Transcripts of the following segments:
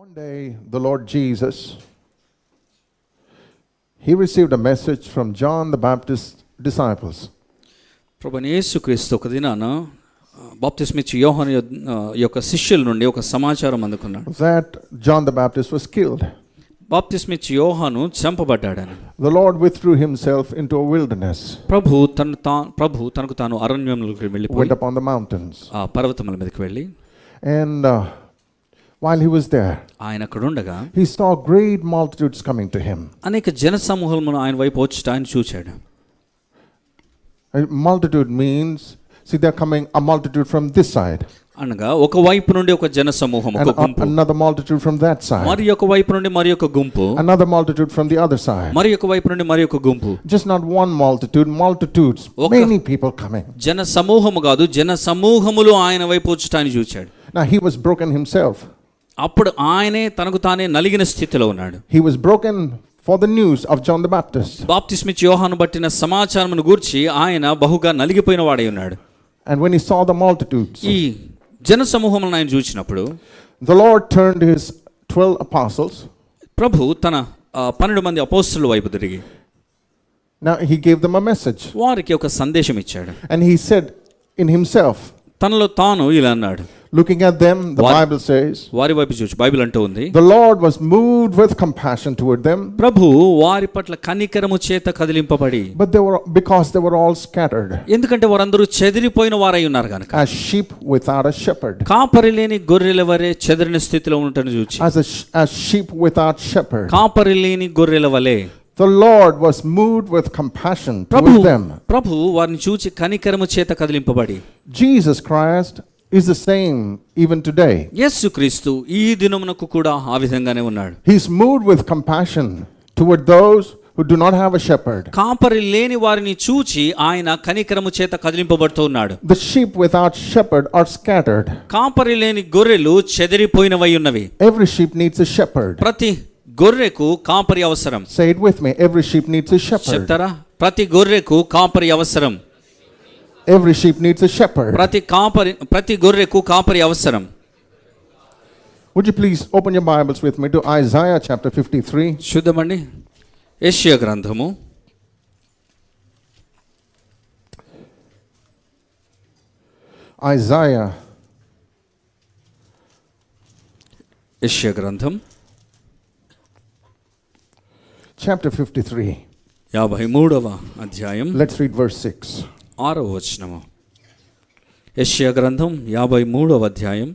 One day, the Lord Jesus, he received a message from John the Baptist's disciples. ప్రభువైన యేసుక్రీస్తు ఒక దినాన బాప్తిస్మిచ్చు యోహాను యొక్క శిష్యుల నుండి ఒక సమాచారం అందుకున్నాడు. That John the Baptist was killed. బాప్తిస్మిచ్చు యోహాను చంపబడ్డాడని. The Lord withdrew himself into a wilderness. ప్రభు తనకు తాను అరణ్యంలోకి వెళ్ళిపోయి went up on the mountains. ఆ పర్వతముల మీదకి వెళ్ళి and while he was there, ఆయన అక్కడ ఉండగా he saw great multitudes coming to him. అనేక జన సమూహములు ఆయన వైపు వచ్చి ఆయన చూశాడు. A multitude means, see, they're coming a multitude from this side, అనగా ఒక వైపు నుండి ఒక జన సమూహం, ఒక గుంపు, another multitude from that side, మరి ఒక వైపు నుండి మరి ఒక గుంపు, another multitude from the other side, మరి ఒక వైపు నుండి మరి ఒక గుంపు. just not one multitude, multitudes, many people coming. జన సమూహము కాదు, జన సమూహములు ఆయన వైపు వచ్చి ఆయన చూశాడు. Now he was broken himself. అప్పుడు ఆయనే తనకు తానే నలిగిన స్థితిలో ఉన్నాడు. He was broken for the news of John the Baptist. బాప్తిస్మిచ్చు యోహాను బట్టిన సమాచారమును గూర్చి ఆయన బహుగా నలిగిపోయిన వాడై ఉన్నాడు. And when he saw the multitudes, ఈ జన సమూహములను ఆయన చూసినప్పుడు the Lord turned his 12 apostles. ప్రభు తన 12 మంది అపోస్తలుల వైపు తిరిగి Now he gave them a message. వారికి ఒక సందేశం ఇచ్చాడు. And he said in himself, తనలో తాను ఇలా అన్నాడు. looking at them, the Bible says, వారి వైపు చూసి బైబిల్ అంటూ ఉంది, the Lord was moved with compassion toward them. ప్రభు వారి పట్ల కనికరము చేత కదిలింపబడి, but because they were all scattered, ఎందుకంటే వారందరూ చెదిరిపోయిన వారై ఉన్నారు గనుక, as sheep without a shepherd. కాపరి లేని గొర్రెల వలె చెదిరిన స్థితిలో ఉండటను చూచి, as sheep without shepherd, కాపరి లేని గొర్రెల వలె the Lord was moved with compassion toward them. ప్రభు వారిని చూచి కనికరము చేత కదిలింపబడి. Jesus Christ is the same even today. యేసుక్రీస్తు ఈ దినమునకు కూడా ఆ విధంగానే ఉన్నాడు. He's moved with compassion toward those who do not have a shepherd. కాపరి లేని వారిని చూచి ఆయన కనికరము చేత కదిలింపబడుతూ ఉన్నాడు. The sheep without shepherd are scattered. కాపరి లేని గొర్రెలు చెదిరిపోయినవై ఉన్నవి. Every sheep needs a shepherd. ప్రతి గొర్రెకు కాపరి అవసరం. Say it with me. Every sheep needs a shepherd. చెప్తారా? ప్రతి గొర్రెకు కాపరి అవసరం. Every sheep needs a shepherd. ప్రతి గొర్రెకు కాపరి అవసరం. Would you please open your Bibles with me to Isaiah chapter 53? చూద్దామండి. యెషయా గ్రంథము యెషయా గ్రంథం chapter 53. 53వ అధ్యాయం. Let's read verse 6. 6వ వచనము. యెషయా గ్రంథం 53వ అధ్యాయం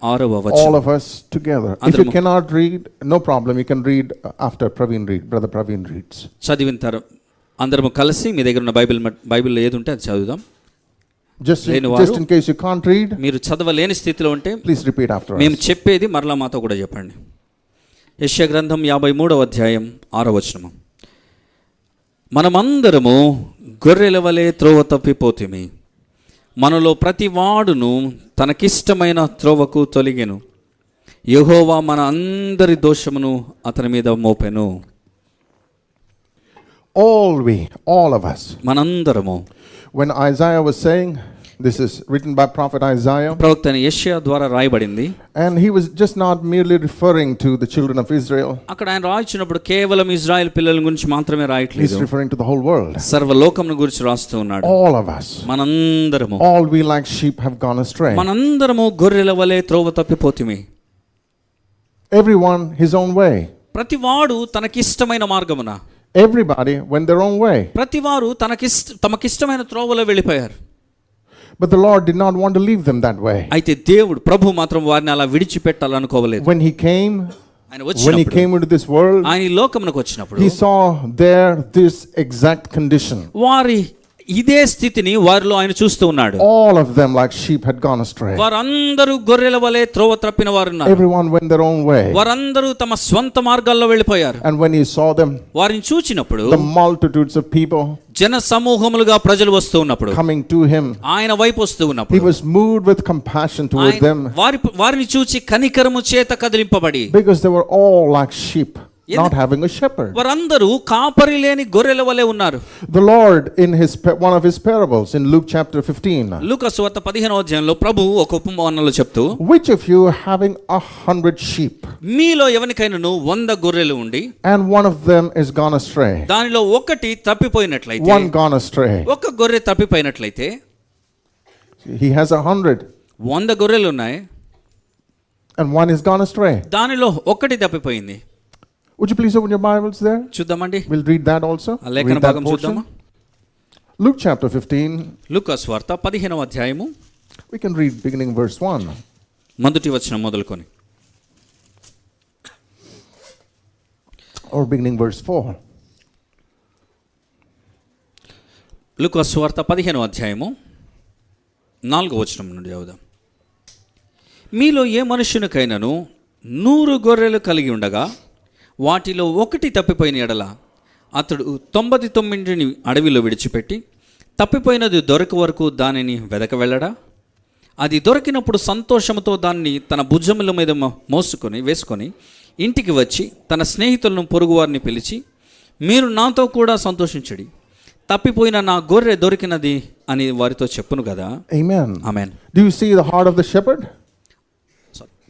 6వ వచనం. All of us together. If you cannot read, no problem. You can read after Brother Praveen reads. చదివింతారు. అందరము కలిసి మీ దగ్గర ఉన్న బైబిల్ ఏది ఉంటే అది చదువుదాం. Just in case you can't read, మీరు చదవలేని స్థితిలో ఉంటే please repeat after us. మేము చెప్పేది మరలా మాతో కూడా చెప్పండి. యెషయా గ్రంథం 53వ అధ్యాయం 6వ వచనము. మనమందరము గొర్రెల వలె త్రోవ తప్పిపోతిమి, మనలో ప్రతి వాడును తనకిష్టమైన త్రోవకు తొలగెను, యెహోవా మన అందరి దోషమును అతని మీద మోపెను. All of us. మనందరము. When Isaiah was saying, this is written by prophet Isaiah, ప్రవక్త అయిన యెషయా ద్వారా రాయబడింది. and he was just not merely referring to the children of Israel. అక్కడ ఆయన రాయించినప్పుడు కేవలం ఇజ్రాయెల్ పిల్లల గురించి మాత్రమే రాయట్లేదు. He's referring to the whole world. సర్వలోకమును గురించి రాస్తూ ఉన్నాడు. All of us. మనందరము. All we like sheep have gone astray. మనందరము గొర్రెల వలె త్రోవ తప్పిపోతిమి. Everyone his own way. ప్రతి వాడు తనకిష్టమైన మార్గమున. Everybody went their own way. ప్రతి వారు తమకిష్టమైన త్రోవలో వెళ్ళిపోయారు. But the Lord did not want to leave them that way. అయితే దేవుడు ప్రభు మాత్రం వారిని అలా విడిచిపెట్టాలనుకోవలేదు. When he came into this world, ఆయన ఈ లోకమునకు వచ్చినప్పుడు he saw there this exact condition. వారి ఇదే స్థితిని వారిలో ఆయన చూస్తూ ఉన్నాడు. All of them like sheep had gone astray. వారందరూ గొర్రెల వలె త్రోవ తప్పిన వారు ఉన్నారు. Everyone went their own way. వారందరూ తమ స్వంత మార్గాల్లో వెళ్ళిపోయారు. And when he saw them, వారిని చూచినప్పుడు, the multitudes of people జన సమూహములుగా ప్రజలు వస్తూ ఉన్నప్పుడు, coming to him, ఆయన వైపు వస్తూ ఉన్నప్పుడు, he was moved with compassion toward them. వారిని చూచి కనికరము చేత కదిలింపబడి, because they were all like sheep. not having a shepherd. వారందరూ కాపరి లేని గొర్రెల వలె ఉన్నారు. The Lord in one of his parables in Luke chapter 15. లూకా సువార్త 15వ అధ్యాయంలో ప్రభువు ఒక ఉపమానంలో చెప్తూ, which of you having 100 sheep మీలో ఎవరికైనాను 100 గొర్రెలు ఉండి and one of them is gone astray, దానిలో ఒకటి తప్పిపోయినట్లయితే, one gone astray, ఒక గొర్రె తప్పిపోయినట్లయితే, he has 100 గొర్రెలు ఉన్నాయి and one is gone astray, దానిలో ఒకటి తప్పిపోయింది. would you please open your Bibles there? చూద్దామండి, we'll read that also. ఆ లేఖన భాగం చూద్దామా? Luke chapter 15. లూకా సువార్త 15వ అధ్యాయము, we can read beginning verse 1. మొదటి వచనం మొదలుకొని, or beginning verse 4. లూకా సువార్త 15వ అధ్యాయము 4వ వచనం నుండి చదువుదాం. మీలో ఏ మనుష్యునికైనాను 100 గొర్రెలు కలిగి ఉండగా వాటిలో ఒకటి తప్పిపోయిన ఎడల అతడు 99ని అడవిలో విడిచిపెట్టి తప్పిపోయినది దొరక వరకు దానిని వెదక వెళ్ళడా? అది దొరికినప్పుడు సంతోషంతో దాన్ని తన భుజముల మీద వేసుకొని ఇంటికి వచ్చి తన స్నేహితులను పొరుగువారిని పిలిచి, మీరు నాతో కూడా సంతోషించడి, తప్పిపోయిన నా గొర్రె దొరికినది అని వారితో చెప్పును కదా. Amen. Amen. Do you see the heart of the shepherd?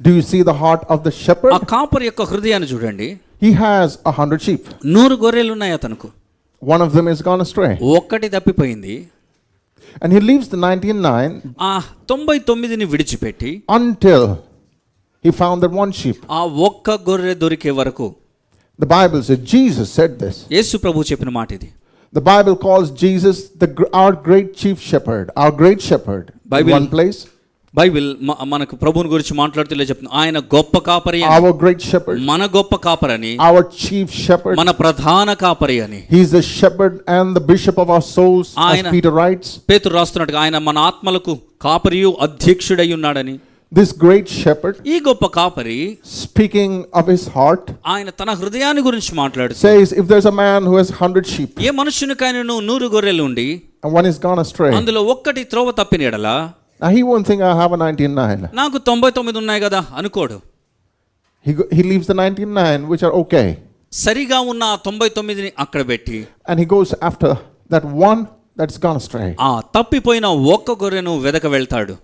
Do you see the heart of the shepherd? ఆ కాపరి యొక్క హృదయాన్ని చూడండి. He has 100 sheep. 100 గొర్రెలు ఉన్నాయి అతనికి. One of them is gone astray. ఒక్కటి తప్పిపోయింది. And he leaves the 99. ఆ 99ని విడిచిపెట్టి until he found that one sheep. ఆ ఒక్క గొర్రె దొరికే వరకు. The Bible says, Jesus said this. యేసు ప్రభు చెప్పిన మాట ఇది. The Bible calls Jesus our great chief shepherd, our great shepherd. In one place. Bible మనకు ప్రభువుని గురించి మాట్లాడుతూ ఇలా చెప్తుంది, ఆయన గొప్ప కాపరి అని, our great shepherd, మన గొప్ప కాపరని, our chief shepherd, మన ప్రధాన కాపరి అని. he is the shepherd and the bishop of our souls, as Peter writes. పేతురు రాస్తున్నట్టుగా ఆయన మన ఆత్మలకు కాపరియు అధ్యక్షుడై ఉన్నాడని. This great shepherd, ఈ గొప్ప కాపరి, speaking of his heart, ఆయన తన హృదయాన్ని గురించి మాట్లాడుతూ says, if there's a man who has 100 sheep, ఏ మనుషునికైనాను 100 గొర్రెలు ఉండి and one is gone astray, అందులో ఒక్కటి త్రోవ తప్పిన ఎడల, now he won't think I have a 99. నాకు 99 ఉన్నాయి కదా అనుకోడు. He leaves the 99 which are okay, సరిగా ఉన్న 99ని అక్కడ పెట్టి, and he goes after that one that's gone astray. ఆ తప్పిపోయిన ఒక్క గొర్రెను వెదక వెళ్తాడు.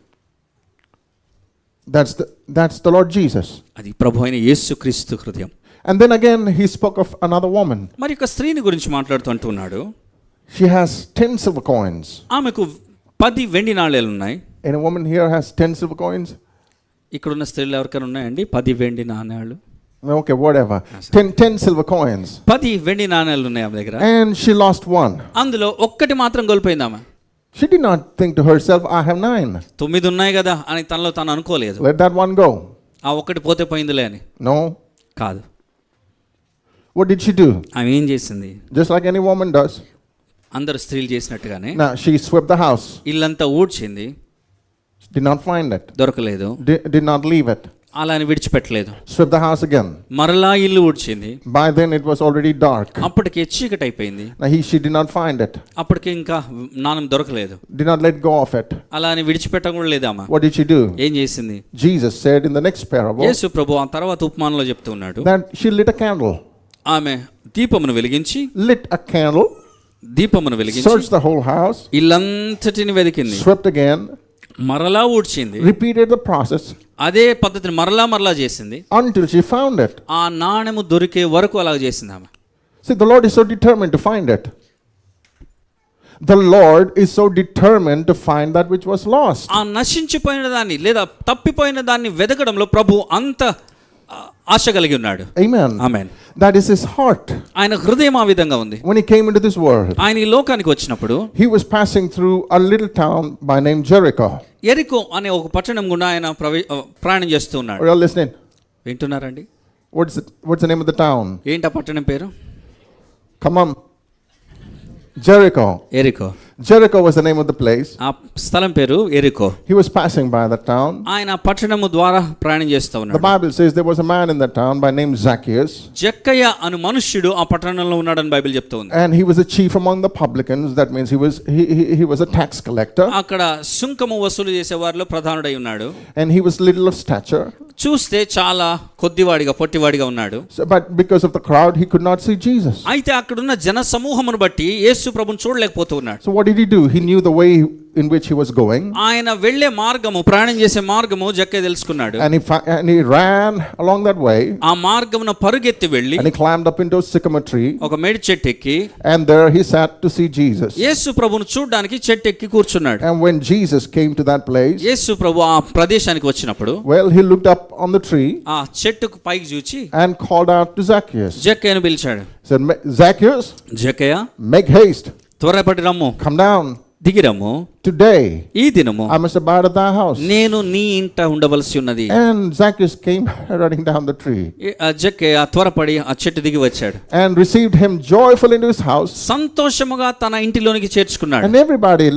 That's the Lord Jesus. అది ప్రభువైన యేసుక్రీస్తు హృదయం. And then again he spoke of another woman. మరి ఒక స్త్రీని గురించి మాట్లాడుతూ అంటున్నాడు. She has 10 silver coins. ఆమెకు 10 వెండి నాణేలు ఉన్నాయి. And a woman here has 10 silver coins. ఇక్కడ ఉన్న స్త్రీలు ఎవరికైనా ఉన్నాయండి 10 వెండి నాణేలు? Okay, whatever. 10 silver coins. 10 వెండి నాణేలు ఉన్నాయి ఆమె దగ్గర. And she lost one. అందులో ఒక్కటి మాత్రం కోల్పోయింది ఆమె. She did not think to herself, I have 9. 9 ఉన్నాయి కదా అని తనలో తాను అనుకోలేదు. Let that one go. ఆ ఒక్కటి పోతే పోయిందిలే అని. No. కాదు. What did she do? ఆమె ఏం చేసింది? Just like any woman does. అందరు స్త్రీలు చేసినట్టుగానే. Now she swept the house. ఇల్లంతా ఊడ్చింది. Did not find it. దొరకలేదు. Did not leave it. అలా అని విడిచిపెట్టలేదు. Swept the house again. మరలా ఇల్లు ఊడ్చింది. By then it was already dark. అప్పటికే చీకటి అయిపోయింది. Now she did not find it. అప్పటికే ఇంకా నాణెం దొరకలేదు. Did not let go of it. అలా అని విడిచిపెట్టడం కూడా లేదమ్మా. What did she do? ఏం చేసింది? Jesus said in the next parable. యేసు ప్రభు ఆ తర్వాత ఉపమానంలో చెప్తూ ఉన్నాడు. That she lit a candle. ఆమె దీపమును వెలిగించి, lit a candle, దీపమును వెలిగించి, searched the whole house, ఇల్లంతటిని వెతికింది, swept again, మరలా ఊడ్చింది, repeated the process, అదే పద్ధతిని మరలా చేసింది, until she found it. ఆ నాణెము దొరికే వరకు అలా చేసింది ఆమె. See, the Lord is so determined to find it. The Lord is so determined to find that which was lost. ఆ నశించిపోయిన దాన్ని లేదా తప్పిపోయిన దాన్ని వెతకడంలో ప్రభు అంత ఆశ కలిగి ఉన్నాడు. Amen. Amen. That is his heart. ఆయన హృదయం ఆ విధంగా ఉంది. When he came into this world, ఆయన ఈ లోకానికి వచ్చినప్పుడు he was passing through a little town by name Jericho. ఎరికో అనే ఒక పట్టణం గుండా ఆయన ప్రయాణం చేస్తూ ఉన్నాడు. Are you all listening? వింటున్నారండి? What's the name of the town? ఏంటి ఆ పట్టణం పేరు? Come on. Jericho. ఎరికో. Jericho was the name of the place. ఆ స్థలం పేరు ఎరికో. He was passing by the town. ఆయన పట్టణము ద్వారా ప్రయాణం చేస్తూ ఉన్నాడు. The Bible says there was a man in that town by name Zacchaeus. జక్కయ్య అను మనుష్యుడు ఆ పట్టణంలో ఉన్నాడని బైబిల్ చెప్తూ ఉంది. And he was a chief among the publicans. That means he was a tax collector. అక్కడ సుంకము వసూలు చేసే వారిలో ప్రధానుడై ఉన్నాడు. And he was little of stature. చూస్తే చాలా కొద్దివాడిగా పొట్టివాడిగా ఉన్నాడు. So, but because of the crowd, he could not see Jesus. అయితే అక్కడున్న జన సమూహమును బట్టి యేసు ప్రభుని చూడలేకపోతూ ఉన్నాడు. So what did he do? He knew the way in which he was going. ఆయన వెళ్ళే మార్గము, ప్రయాణం చేసే మార్గము జక్కే తెలుసుకున్నాడు. And he ran along that way. ఆ మార్గమున పరుగెత్తి వెళ్ళి And he climbed up into a sycamore tree. ఒక మేడి చెట్టు ఎక్కి And there he sat to see Jesus. యేసు ప్రభును చూడడానికి చెట్టు ఎక్కి కూర్చున్నాడు. And when Jesus came to that place, యేసు ప్రభు ఆ ప్రదేశానికి వచ్చినప్పుడు well, he looked up on the tree ఆ చెట్టుకు పైకి చూచి and called out to Zacchaeus. జక్కేను పిలిచాడు. Said, Zacchaeus, జక్కయ్య, make haste, త్వరపడి రమ్ము, come down. దిగిరమ్ము, Today ఈ దినము I must abide at thy house. నేను నీ ఇంట ఉండవలసి ఉన్నది. And Zacchaeus came running down the tree జక్కయ్య త్వరపడి ఆ చెట్టు దిగి వచ్చాడు. and received him joyful into his house. సంతోషముగా తన ఇంటిలోనికి చేర్చుకున్నాడు. And everybody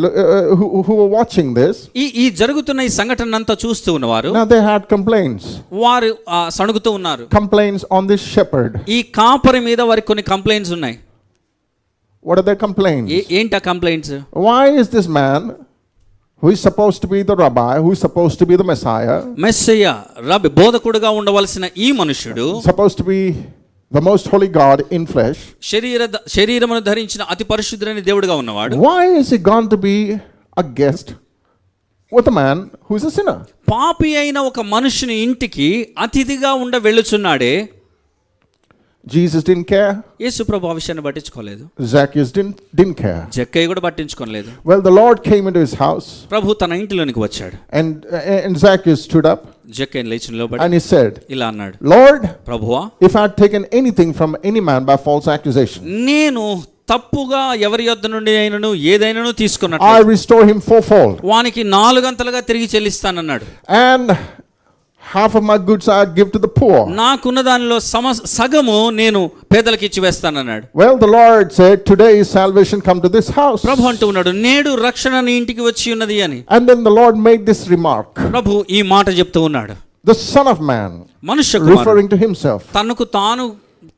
who were watching this, ఈ జరుగుతున్న ఈ సంఘటన అంతా చూస్తూ ఉన్నవారు now they had complaints. వారు సణుగుతూ ఉన్నారు. Complaints on this shepherd. ఈ కాపరి మీద వారికి కొన్ని కంప్లైంట్స్ ఉన్నాయి. What are their complaints? ఏంటి ఆ complaints? Why is this man, who is supposed to be the rabbi, who is supposed to be the Messiah, Messiah, rabbi, బోధకుడుగా ఉండవలసిన ఈ మనుషుడు, supposed to be the most holy God in flesh, శరీరమును ధరించిన అతి పరిశుద్ధుడైన దేవుడుగా ఉన్నవాడు, why is he gone to be a guest with a man who is a sinner? పాపి అయిన ఒక మనుషుని ఇంటికి అతిథిగా ఉండ వెళ్ళుచున్నాడే. Jesus didn't care. యేసు ప్రభు ఆ విషయాన్ని పట్టించుకోలేదు. Zacchaeus didn't care. జక్కయ్య కూడా పట్టించుకోలేదు. Well, the Lord came into his house. ప్రభు తన ఇంటిలోనికి వచ్చాడు. And Zacchaeus stood up. జక్కయ్య లేచి నిలబడి and he said, ఇలా అన్నాడు, Lord, ప్రభువా, if I had taken anything from any man by false accusation, నేను తప్పుగా ఎవరి యొద్ద నుండి అయినను ఏదైనాను తీసుకున్నట్టు I restore him fourfold. వానికి 4 గంటలుగా తిరిగి చెల్లిస్తానన్నాడు. And half of my goods I give to the poor. నాకున్న దానిలో సగము నేను పేదలకు ఇచ్చి వేస్తానన్నాడు. Well, the Lord said, today is salvation come to this house. ప్రభు అంటూ ఉన్నాడు, నేడు రక్షణ నీ ఇంటికి వచ్చి ఉన్నది అని. And then the Lord made this remark. ప్రభు ఈ మాట చెప్తూ ఉన్నాడు, The Son of Man, మనుష్య కుమారుడు, referring to himself,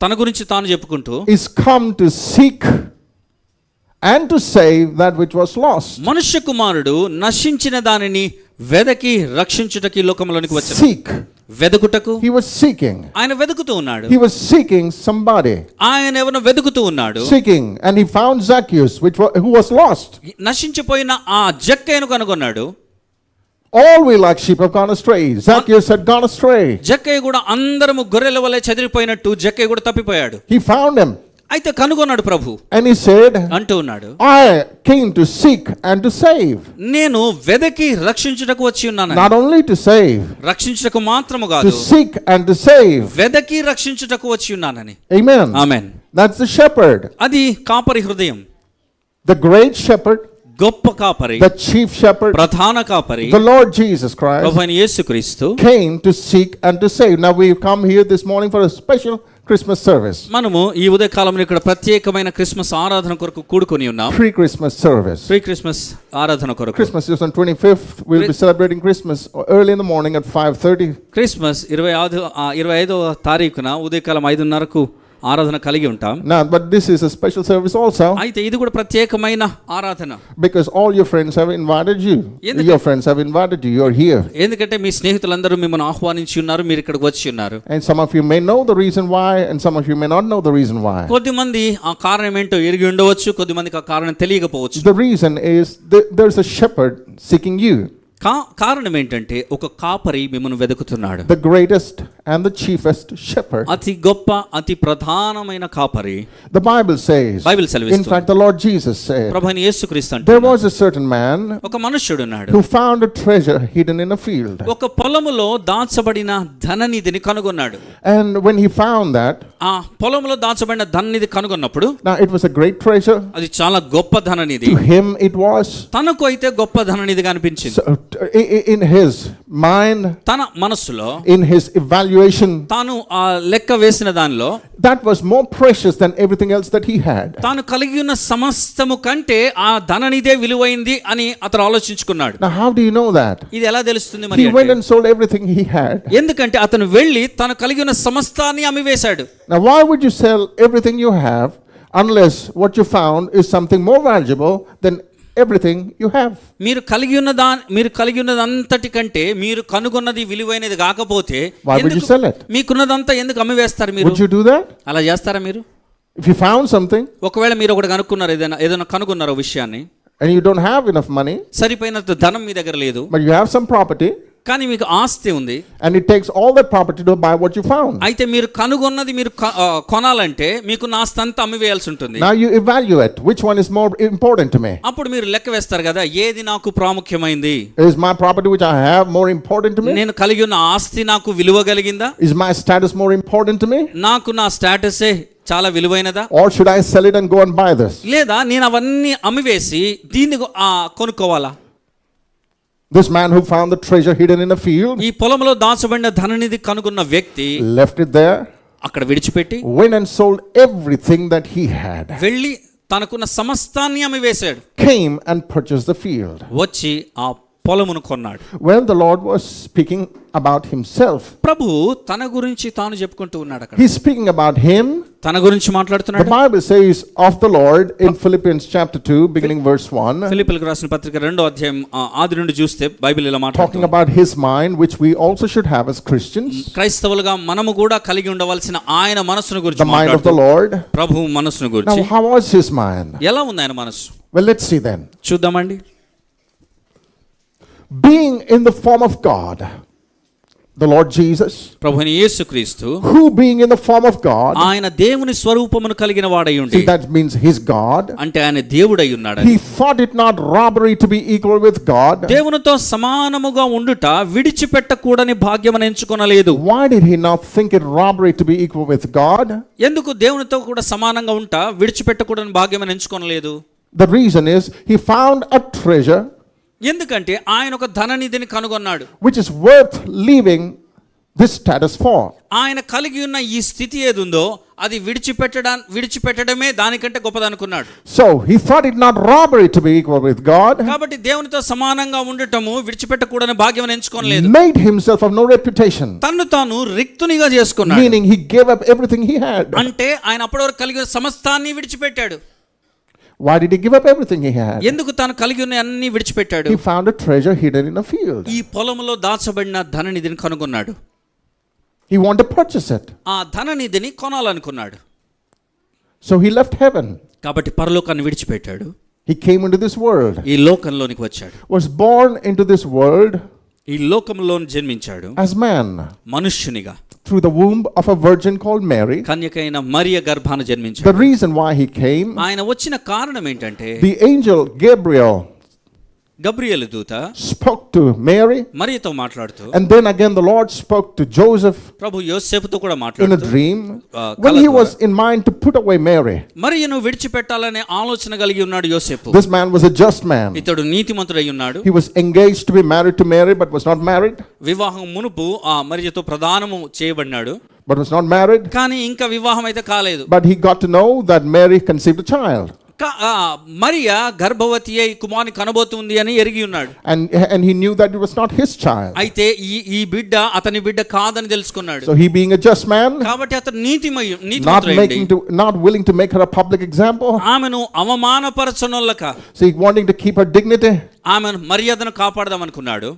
తన గురించి తాను చెప్పుకుంటూ, is come to seek and to save that which was lost. మనుష్య కుమారుడు నశించిన దానిని వెదకి రక్షించుటకి లోకములోనికి వచ్చాడు. Seek. వెదకుటకు. He was seeking. ఆయన వెదుకుతూ ఉన్నాడు. He was seeking somebody. ఆయన ఎవరినో వెదుకుతూ ఉన్నాడు. Seeking, and he found Zacchaeus, who was lost. నశించిపోయిన ఆ జక్కయ్యను కనుగొన్నాడు. All we like sheep have gone astray. Zacchaeus had gone astray. జక్కయ్య కూడా అందరము గొర్రెల వలె చెదిరిపోయినట్టు జక్కయ్య కూడా తప్పిపోయాడు. He found him. అయితే కనుగొన్నాడు ప్రభు. And he said, అంటూ ఉన్నాడు, I came to seek and to save. నేను వెదకి రక్షించుటకు వచ్చి ఉన్నాను. Not only to save, రక్షించుటకు మాత్రము to కాదు, seek and to save. వెదకి రక్షించుటకు వచ్చి ఉన్నానని. Amen. Amen. That's the shepherd. అది కాపరి హృదయం. The great shepherd, గొప్ప కాపరి, the chief shepherd, ప్రధాన కాపరి, the Lord Jesus Christ, ప్రభువైన యేసుక్రీస్తు came to seek and to save. Now we've come here this morning for a special Christmas service. మనము ఈ ఉదయ కాలంలో ఇక్కడ ప్రత్యేకమైన క్రిస్మస్ ఆరాధన కొరకు కూడుకొని ఉన్నాం. Pre-Christmas service. ప్రీ క్రిస్మస్ ఆరాధన కొరకు. Christmas is on 25th. We'll be celebrating Christmas early in the morning at 5:30. Christmas 25వ తారీఖున ఉదయకాలం 5:30కు ఆరాధన కలిగి ఉంటాం. Now, but this is a special service also. అయితే ఇది కూడా ప్రత్యేకమైన ఆరాధన. Because all your friends have invited you. Your friends have invited you. You're here. ఎందుకంటే మీ స్నేహితులందరూ మిమ్మల్ని ఆహ్వానించి ఉన్నారు, మీరు ఇక్కడికి వచ్చి ఉన్నారు. And some of you may know the reason why, and some of you may not know the reason why. కొద్దిమంది ఆ కారణం ఏంటో ఎరిగి ఉండవచ్చు, కొద్దిమందికి ఆ కారణం తెలియకపోవచ్చు. The reason is there's a shepherd seeking you. కారణం ఏంటంటే ఒక కాపరి మిమ్మల్ని వెతుకుతున్నాడు. The greatest and the chiefest shepherd. అతి గొప్ప అతి ప్రధానమైన కాపరి. The Bible says, బైబిల్ సెలవిస్తుంది, in fact the Lord Jesus said, ప్రభువైన యేసుక్రీస్తు అంటాడు, there was a certain man ఒక మనుష్యుడు ఉన్నాడు, who found a treasure hidden in a field. ఒక పొలములో దాచబడిన ధననిధిని కనుగొన్నాడు. And when he found that, ఆ పొలములో దాచబడిన ధననిధి కనుగొన్నప్పుడు, now it was a great treasure. అది చాలా గొప్ప ధననిధి. To him it was. తనకు అయితే గొప్ప ధననిధిగా అనిపించింది. So, in his mind, తన మనస్సులో, in his evaluation, తాను ఆ లెక్క వేసిన దానిలో, that was more precious than everything else that he had. తాను కలిగి ఉన్న సమస్తము కంటే ఆ ధననిధే విలువైంది అని అతను ఆలోచించుకున్నాడు. Now how do you know that? ఇది ఎలా తెలుస్తుంది మరి? He went and sold everything he had. ఎందుకంటే అతను వెళ్ళి తను కలిగి ఉన్న సమస్తాన్ని అమ్మివేశాడు. Now why would you sell everything you have unless what you found is something more valuable than everything you have. మీరు కలిగి ఉన్నదంతటి కంటే మీరు కనుగొన్నది విలువైనది కాకపోతే Why would you sell it? మీకున్నదంతా ఎందుకు అమ్మివేస్తారు మీరు? Would you do that? అలా చేస్తారా మీరు? If you found something ఒకవేళ మీరు ఒకటి కనుక్కున్నారు, ఏదైనా కనుగొన్నారు విషయాన్ని, and you don't have enough money, సరిపోయినంత ధనం మీ దగ్గర లేదు, but you have some property, కానీ మీకు ఆస్తి ఉంది, and it takes all that property to buy what you found. అయితే మీరు కనుగొన్నది మీరు కొనాలంటే మీకు ఆస్తి అంతా అమ్మివేయాల్సి ఉంటుంది. Now you evaluate which one is more important to me. అప్పుడు మీరు లెక్క వేస్తారు కదా, ఏది నాకు ప్రాముఖ్యమైంది? Is my property which I have more important to me? నేను కలిగి ఉన్న ఆస్తి నాకు విలువ కలిగిందా? Is my status more important to me? నాకు నా స్టేటసే చాలా విలువైనదా? Or should I sell it and go and buy this? లేదా నేను అవన్నీ అమ్మివేసి దీన్ని కొనుక్కోవాలా? This man who found the treasure hidden in a field, ఈ పొలంలో దాచబడిన ధననిధి కనుగొన్న వ్యక్తి left it there, అక్కడ విడిచిపెట్టి went and sold everything that he had, వెళ్ళి తనకున్న సమస్తాన్ని అమ్మివేశాడు, came and purchased the field. వచ్చి ఆ పొలమును కొన్నాడు. Well, the Lord was speaking about himself. ప్రభువు తన గురించి తాను చెప్పుకుంటూ ఉన్నాడు. అక్కడ He's speaking about him. తన గురించి The మాట్లాడుతున్నాడు. Bible says of the Lord in Philippians chapter 2 beginning verse 1, ఫిలిప్పీయులకు రాసిన పత్రిక 2వ అధ్యాయం ఆది నుండి చూస్తే బైబిల్ ఇలా talking మాట్లాడుతుంది. about his mind which we also should have as Christians, క్రైస్తవులుగా మనము కూడా కలిగి ఉండవలసిన ఆయన మనసును the గురించి mind of the మాట్లాడుతూ Lord. ప్రభువు మనసును Now గురించి how was his mind? ఎలా ఉంది ఆయన మనసు? Well, let's see then. చూద్దామండి. Being in the form of God, the Lord Jesus, ప్రభువైన యేసుక్రీస్తు who being in the form of God, ఆయన దేవుని స్వరూపమును కలిగిన వాడై ఉండి, see that means he's God, అంటే ఆయన దేవుడై ఉన్నాడు. he thought it not robbery to be equal with God. దేవునితో సమానముగా ఉండుట విడిచిపెట్టకూడని భాగ్యమును ఎంచుకొనలేదు. Why did he not think it robbery to be equal with God? ఎందుకు దేవునితో కూడా సమానంగా ఉంటా విడిచిపెట్టకూడని భాగ్యమును ఎంచుకొనలేదు? The reason is he found a treasure ఎందుకంటే ఆయన ఒక ధననిధిని కనుగొన్నాడు, which is worth leaving this status for. ఆయన కలిగి ఉన్న ఈ స్థితి ఏదుందో అది విడిచిపెట్టడమే దానికంటే గొప్పదనుకున్నాడు. So he thought it not robbery to be equal with God, కాబట్టి దేవునితో సమానంగా ఉండటము విడిచిపెట్టకూడని భాగ్యం ఎంచుకోలేదు. made himself of no reputation, తన్ను తాను రిక్తునిగా చేసుకున్నాడు. meaning he gave up everything he had. అంటే ఆయన అప్పటివరకు కలిగిన సమస్తాన్ని విడిచిపెట్టాడు. Why did he give up everything he had? ఎందుకు తాను కలిగి ఉన్న అన్ని విడిచిపెట్టాడు? He found a treasure hidden in a field. ఈ పొలంలో దాచబడిన ధననిధిని కనుగొన్నాడు. He wanted to purchase it. ఆ ధననిధిని కొనాలనుకున్నాడు. So he left heaven. కాబట్టి పరలోకాన్ని విడిచిపెట్టాడు. He came into this world, ఈ లోకంలోనికి వచ్చాడు. was born into this world ఈ లోకంలో జన్మించాడు as man మనుష్యునిగా, through the womb of a virgin called Mary. కన్యకైన మరియ గర్భాన The జన్మించాడు. reason why he came, ఆయన వచ్చిన కారణం ఏంటంటే the angel Gabriel గబ్రియేలు దూత spoke to Mary, మరియతో మాట్లాడుతూ, and then again the Lord spoke to Joseph ప్రభు యోసేపుతో కూడా in a మాట్లాడుతూ, dream కల when he ద్వారా was in mind to put away Mary. మరియను విడిచిపెట్టాలనే ఆలోచన కలిగి ఉన్నాడు యోసేపు. This man was a just man. ఇతడు నీతిమంతుడై ఉన్నాడు. He was engaged to be married to Mary but was not married, వివాహం మునుపు ఆ మరియతో ప్రదానము చేయబడినాడు, but was not married. కానీ ఇంకా వివాహం అయితే కాలేదు. But he got to know that Mary conceived a child. మరియ గర్భవతి అయి కుమారుని కనబోతుంది అని ఎరిగి ఉన్నాడు. And he knew that it was not his child. అయితే ఈ బిడ్డ అతని బిడ్డ కాదని తెలుసుకున్నాడు. So he being a just man, కాబట్టి అతను not willing to make her a public example, ఆమెను అవమానపరచనొల్లక, so he wanting to keep her dignity. ఆమెను మర్యాదను కాపాడదాం అనుకున్నాడు.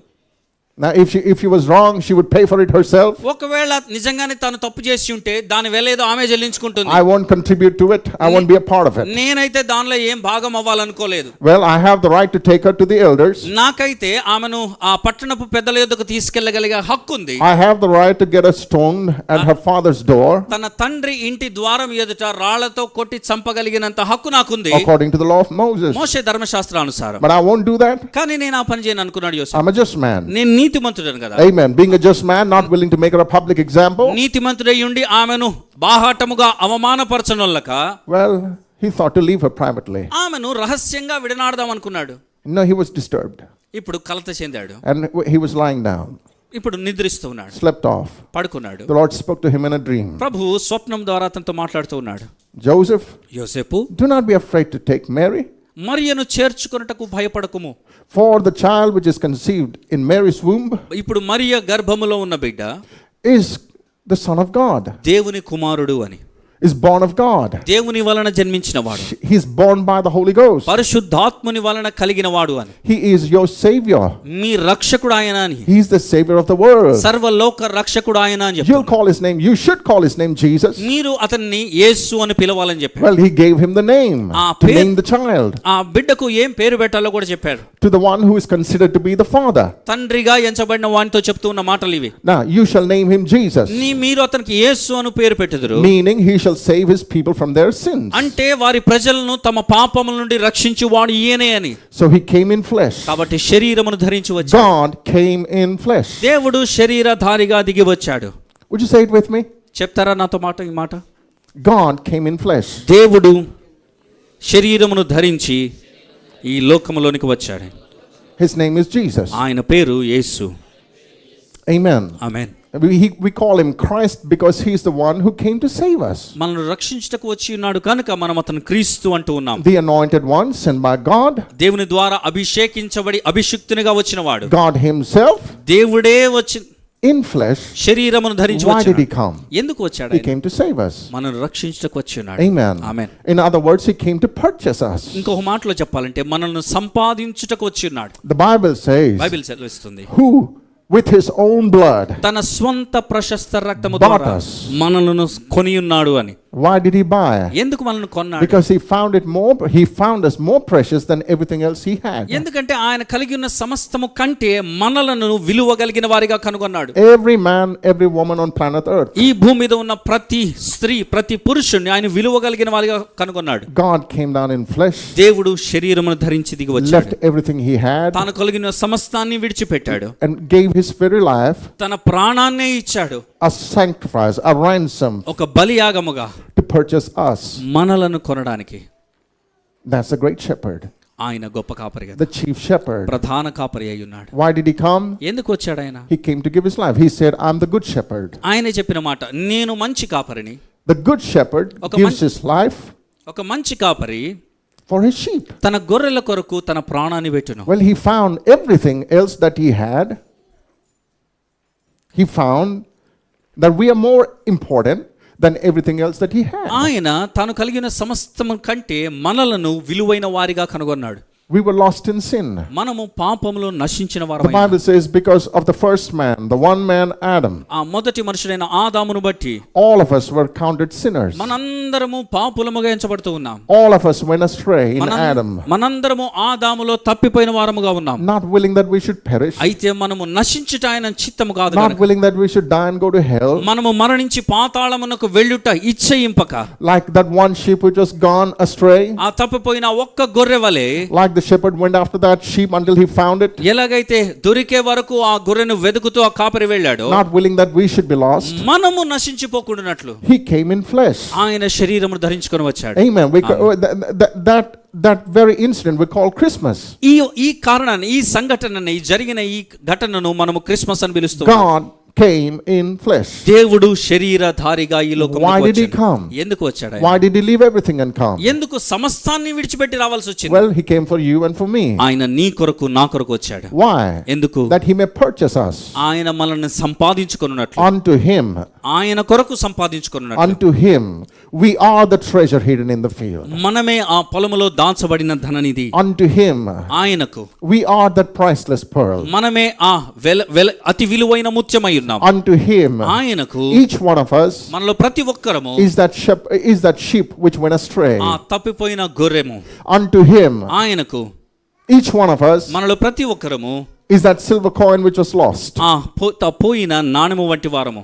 Now if she was wrong, she would pay for it herself. ఒకవేళ నిజంగానే తాను తప్పు చేసి ఉంటే దాని వెలేదో ఆమె చెల్లించుకుంటుంది. I won't contribute to it. I won't be a part of it. నేనైతే దానిలో ఏం భాగం అవ్వాలనుకోలేదు. Well, I have the right to take her to the elders. నాకైతే ఆమెను ఆ పట్టణపు పెద్దల యొద్దకు తీసుకెళ్లగలిగే హక్కు ఉంది. I have the right to get her stoned at her father's door, తన తండ్రి ఇంటి ద్వారం ఎదుట రాళ్లతో కొట్టి చంపగలిగినంత హక్కు నాకుంది, according to the law of Moses. Moshe ధర్మశాస్త్రానుసారం. But I won't do that. కానీ నేను ఆ పని చేయను అనుకున్నాడు యోసేపు. I'm a just man. నేను నీతిమంతుడను కదా. Amen. Being a just man, not willing to make her a public example. నీతిమంతుడై ఉండి ఆమెను బాహాటముగా అవమానపరచనొల్లక, Well, he thought to leave her privately. ఆమెను రహస్యంగా విడనాడదాం అనుకున్నాడు. No, he was disturbed. ఇప్పుడు కలత చెందాడు. And he was lying down, ఇప్పుడు నిద్రిస్తూ ఉన్నాడు, slept off. పడుకున్నాడు. The Lord spoke to him in a dream. ప్రభువు స్వప్నం ద్వారా అతనితో మాట్లాడుతూ ఉన్నాడు. Joseph, యోసేపు, do not be afraid to take Mary, మరియను చేర్చుకొనుటకు భయపడకుము. for the child which is conceived in Mary's womb ఇప్పుడు మరియ గర్భములో ఉన్న బిడ్డ is the Son of God. దేవుని కుమారుడు అని. is born of God. దేవుని వలన జన్మించిన వాడు, He is born by the Holy Ghost. పరిశుద్ధాత్ముని వలన కలిగిన వాడు అని, He is your Savior. మీ రక్షకుడు ఆయన అని, He is the Savior of the world. సర్వలోక రక్షకుడు ఆయన అని You'll చెప్పారు. call His name. You should call His name Jesus. మీరు అతన్ని యేసు అని పిలవాలని చెప్పారు. Well, He gave him the name to name the child ఆ బిడ్డకు ఏం పేరు పెట్టాలో కూడా చెప్పారు. to the one who is considered to be the Father. తండ్రిగా ఎంచబడిన వానితో చెప్తూ ఉన్న మాటలు ఇవి. Now, you shall name him Jesus, మీరు అతనికి యేసు అని పేరు పెట్టుదురు, meaning He shall save His people from their sins. అంటే వారి ప్రజలను తమ పాపముల నుండి రక్షించు వాడు ఈయనే అని. So He came in flesh. కాబట్టి శరీరమును ధరించి వచ్చాడు. God came in flesh. దేవుడు శరీరధారిగా దిగి వచ్చాడు. Would you say it with me? చెప్తారా నాతో మాట ఈ మాట? God came in flesh. దేవుడు శరీరమును ధరించి ఈ లోకములోనికి వచ్చాడు. His name is Jesus. ఆయన పేరు యేసు. Amen. Amen. We call Him Christ because He is the one who came to save us. మనల్ని రక్షించుటకు వచ్చి ఉన్నాడు కనుక మనం అతను క్రీస్తు అంటూ ఉన్నాం. The anointed one sent by God. దేవుని ద్వారా అభిషేకించబడి అభిషిక్తునిగా వచ్చిన వాడు. God Himself దేవుడే వచ్చి in flesh. శరీరమును ధరించి Why did He వచ్చాడు. come? ఎందుకు వచ్చాడు? He came to save us. మనల్ని రక్షించుటకు వచ్చి ఉన్నాడు. Amen. Amen. In other words, He came to purchase us. ఇంకొక మాటలో చెప్పాలంటే మనల్ని సంపాదించుటకు వచ్చి ఉన్నాడు. The Bible says, బైబిల్ సెలవిస్తుంది, who with His own blood తన స్వంత ప్రశస్త రక్తము bought ద్వారా us. మనలను కొని ఉన్నాడు అని. Why did He buy? ఎందుకు మనల్ని కొన్నాడు? Because He found us more precious than everything else He had. ఎందుకంటే ఆయన కలిగి ఉన్న సమస్తము కంటే మనలను విలువ కలిగిన వారిగా కనుగొన్నాడు. Every man, every woman on planet Earth. ఈ భూమి మీద ఉన్న ప్రతి స్త్రీ, ప్రతి పురుషుణ్ణి ఆయన విలువ కలిగిన వారిగా కనుగొన్నాడు. God came down in flesh. దేవుడు శరీరమును ధరించి దిగి వచ్చాడు. Left everything He had తాను కలిగిన సమస్తాన్ని విడిచిపెట్టాడు. and gave His very life, తన ప్రాణాన్నే ఇచ్చాడు. a sacrifice, a ransom ఒక బలియాగముగా to purchase us. మనలను కొనడానికి. That's the great shepherd, ఆయన గొప్ప కాపరి కదా, the chief shepherd. ప్రధాన కాపరి అయి ఉన్నాడు. Why did He come? ఎందుకు వచ్చాడు ఆయన? He came to give His life. He said, I'm the good shepherd. ఆయన చెప్పిన మాట, నేను మంచి కాపరిని. The good shepherd gives his life ఒక మంచి కాపరి for his sheep. తన గొర్రెల కొరకు తన ప్రాణాన్ని పెట్టును. Well, he found everything else that he had. He found that we are more important than everything else that he had. ఆయన తాను కలిగిన సమస్తము కంటే మనలను విలువైన వారిగా కనుగొన్నాడు. We were lost in sin. మనము పాపములో నశించిన The వారమై. Bible says because of the first man, the one man Adam, ఆ మొదటి మనుషుడైన ఆదామును బట్టి all of us were counted sinners. మనందరము పాపులముగా ఎంచబడుతూ ఉన్నాం. All of us went astray in Adam, మనందరము ఆదాములో తప్పిపోయిన వారముగా ఉన్నాం. not willing that we should perish, అయితే మనము నశించుట ఆయన చిత్తము కాదు not గనుక, willing that we should die and go to hell, మనము మరణించి పాతాళమునకు వెళ్ళుట ఇచ్చయింపక, like that one sheep which was gone astray, ఆ తప్పిపోయిన ఒక్క గొర్రె వలె, like the shepherd went after that sheep until he found it, ఎలాగైతే దొరికే వరకు ఆ గొర్రెను వెతుకుతూ ఆ కాపరి వెళ్ళాడో, not willing that we should be lost. మనము నశించిపోకుండానట్లు He came in flesh. ఆయన శరీరమును ధరించుకొని వచ్చాడు. Amen. That very incident we call Christmas. ఈ కారణాన్ని, ఈ సంఘటనని, జరిగిన ఈ ఘటనను మనము క్రిస్మస్ అని పిలుస్తాం. God came in flesh. దేవుడు శరీరధారిగా ఈ లోకమునకు Why did He వచ్చాడు. come? ఎందుకు వచ్చాడు ఆయన? Why did He leave everything and come? ఎందుకు సమస్తాన్ని విడిచిపెట్టి రావాల్సి వచ్చింది? Well, He came for you and for me. ఆయన నీ కొరకు నా కొరకు వచ్చాడు. Why? ఎందుకు? That He may purchase us. ఆయన మనల్ని సంపాదించుకొనున్నట్లు, Unto Him, ఆయన కొరకు సంపాదించుకొనున్నట్లు, unto Him we are the treasure hidden in the field. మనమే ఆ పొలములో దాచబడిన ధననిధి. Unto Him ఆయనకు we are that priceless pearl. మనమే ఆ అతి విలువైన ముత్యమై ఉన్నాం. Unto Him ఆయనకు each one of us మనలో ప్రతి ఒక్కరము is that sheep which went astray. ఆ తప్పిపోయిన గొర్రెము. Unto Him ఆయనకు each one of us మనలో ప్రతి ఒక్కరము is that silver coin which was lost. ఆ పోయిన నాణెము వంటి వారము.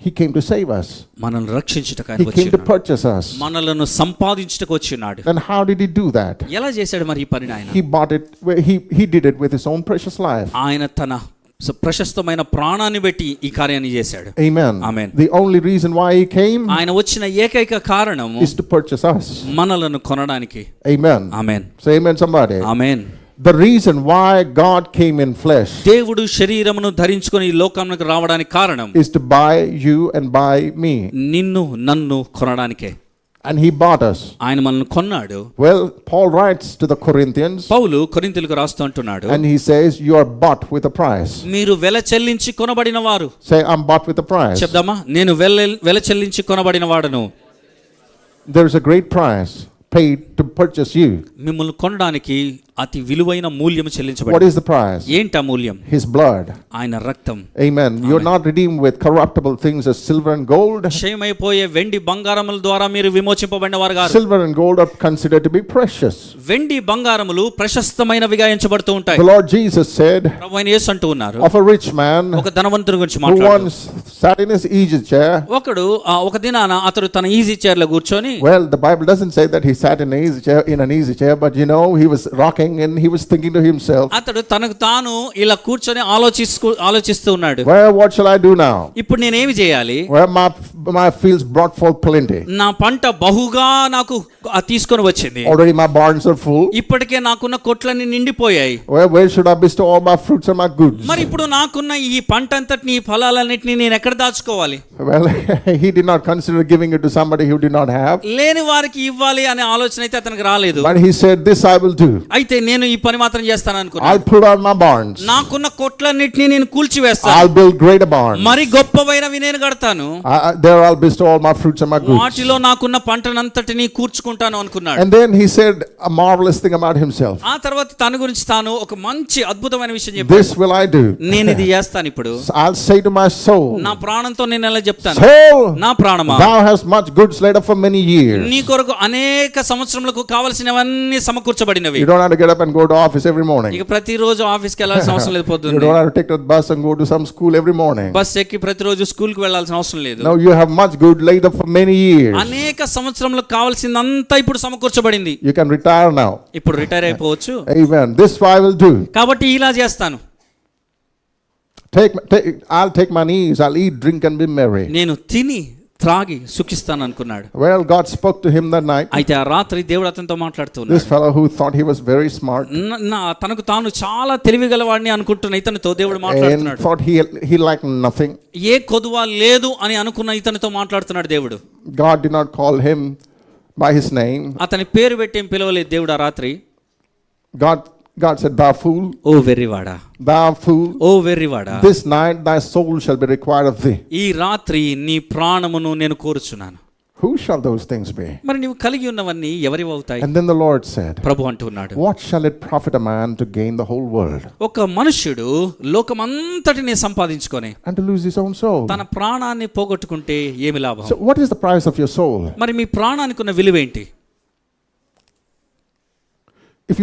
He came to save us. మనల్ని రక్షించుటకు ఆయన He came to వచ్చాడు. purchase us. మనలను సంపాదించుటకు వచ్చినాడు. Then how did He do that? ఎలా చేశాడు మరి ఈ పనిని ఆయన? He bought it. He did it with His own precious life. ఆయన తన ప్రశస్తమైన ప్రాణాన్ని బట్టి ఈ కార్యాన్ని చేశాడు. Amen. Amen. The only reason why He came ఆయన వచ్చిన ఏకైక కారణము is to purchase us. మనలను కొనడానికి. Amen. Amen. Say amen, somebody. Amen. The reason why God came in flesh దేవుడు శరీరమును ధరించుకొని ఈ లోకానికి రావడానికి కారణం is to buy you and buy me. నిన్ను నన్ను కొనడానికే. And he bought us. ఆయన మనల్ని కొన్నాడు. Well, Paul writes to the Corinthians, పౌలు కొరింథీయులకు రాస్తూ అంటున్నాడు, and he says, you are bought with a price. మీరు వెల చెల్లించి కొనబడిన వారు. Say, I'm bought with a price. చెప్దామా? నేను వెల చెల్లించి కొనబడిన వాడను. There is a great price paid to purchase you. మిమ్మల్ని కొనడానికి అతి విలువైన మూల్యం What చెల్లించబడింది. is the price? ఏంటి ఆ మూల్యం? His blood. ఆయన రక్తం. Amen. You're not redeemed with corruptible things as silver and gold. క్షయమైపోయే వెండి బంగారముల ద్వారా మీరు విమోచింపబడిన వారు గారు. Silver and gold are considered to be precious. వెండి బంగారములు ప్రశస్తమైనవిగా ఎంచబడుతూ ఉంటాయి. The Lord Jesus said ప్రభువైన యేసు అంటూ ఉన్నారు, of a rich man ఒక ధనవంతుని గురించి who మాట్లాడుతూ, once sat in his easy chair. ఒకడు ఒక దినాన అతడు తన ఈజీ చైర్ లో కూర్చొని, Well, the Bible doesn't say that he sat in an easy chair, but you know, he was rocking and he was thinking to himself, అతడు తనకు తాను ఇలా కూర్చొని ఆలోచిస్తూ ఉన్నాడు. well, what shall I do now? ఇప్పుడు నేనేమి చేయాలి? Well, my fields brought forth plenty. నా పంట బహుగా నాకు తీసుకొని వచ్చింది. Already my barns are full. ఇప్పటికే నాకున్న కొట్లన్నీ నిండిపోయాయి. Well, where should I bestow all my fruits and my goods? మరి ఇప్పుడు నాకున్న ఈ పంట అంతటిని, ఈ ఫలాలన్నిటిని నేను ఎక్కడ దాచుకోవాలి? Well, he did not consider giving it to somebody who did not have. లేని వారికి ఇవ్వాలి అనే ఆలోచన అయితే అతనికి రాలేదు. But he said, this I will do. అయితే నేను ఈ పని మాత్రం చేస్తాను అనుకున్నాను. I'll pull out my barns. నాకున్న కొట్లన్నిటిని నేను కూల్చివేస్తాను. I'll build greater barns. మరి గొప్పవైనవి నేను కడతాను. There I'll bestow all my fruits and my goods. వాటిలో నాకున్న పంటనంతటిని కూర్చుకుంటాను అనుకున్నాడు. And then he said a marvelous thing about himself. ఆ తర్వాత తన గురించి తాను ఒక మంచి అద్భుతమైన విషయం చెప్పాడు. This will I do. నేను ఇది చేస్తాను ఇప్పుడు. I'll say to my soul, నా ప్రాణంతో నేను ఎలా చెప్తాను, soul, నా ప్రాణమా, thou hast much goods laid up for many years. నీ కొరకు అనేక సంవత్సరములకు కావలసినవన్నీ సమకూర్చబడినవి. You don't have to get up and go to office every morning. ఇక ప్రతిరోజు ఆఫీస్కి వెళ్ళాల్సిన అవసరం లేదు. You పొద్దున్నే don't have to take the bus and go to some school every morning. Bus ఎక్కి ప్రతిరోజు స్కూల్ కి వెళ్ళాల్సిన అవసరం లేదు. No, you have much good laid up for many years. అనేక సంవత్సరములకు కావాల్సిందంతా ఇప్పుడు సమకూర్చబడింది. You can retire now. ఇప్పుడు రిటైర్ అయిపోవచ్చు. Amen. This I will do. కాబట్టి ఇలా చేస్తాను. I'll take my knees, I'll eat, drink and be merry. నేను తిని త్రాగి సుఖిస్తాను అనుకున్నాడు. Well, God spoke to him that night. అయితే ఆ రాత్రి దేవుడు అతనితో మాట్లాడుతున్నాడు. This fellow who thought he was very smart తనకు తాను చాలా తెలివిగలవాడిని అనుకుంటున్న ఇతనితో దేవుడు and మాట్లాడుతున్నాడు. thought he lacked nothing. ఏ కొదువ లేదు అని అనుకున్న ఇతనితో మాట్లాడుతున్నాడు దేవుడు. God did not call him by his name. అతని పేరు పెట్టి ఏం పిలవలేదు దేవుడు ఆ రాత్రి. God said, thou fool, oh వెర్రివాడా, thou fool, oh వెర్రివాడా, this night thy soul shall be required of thee. ఈ రాత్రి నీ ప్రాణమును నేను కోరుచున్నాను. Who shall those things be? మరి నీవు కలిగి ఉన్నవన్నీ ఎవరివి అవుతాయి? And then the Lord said, ప్రభు అంటున్నాడు, what shall it profit a man to gain the whole world ఒక మనుష్యుడు లోకమంతటిని సంపాదించుకొని and to lose his own soul? తన ప్రాణాన్ని పోగొట్టుకుంటే ఏమి లాభం? So what is the price of your soul? మరి మీ ప్రాణానికి ఉన్న విలువ ఏంటి? If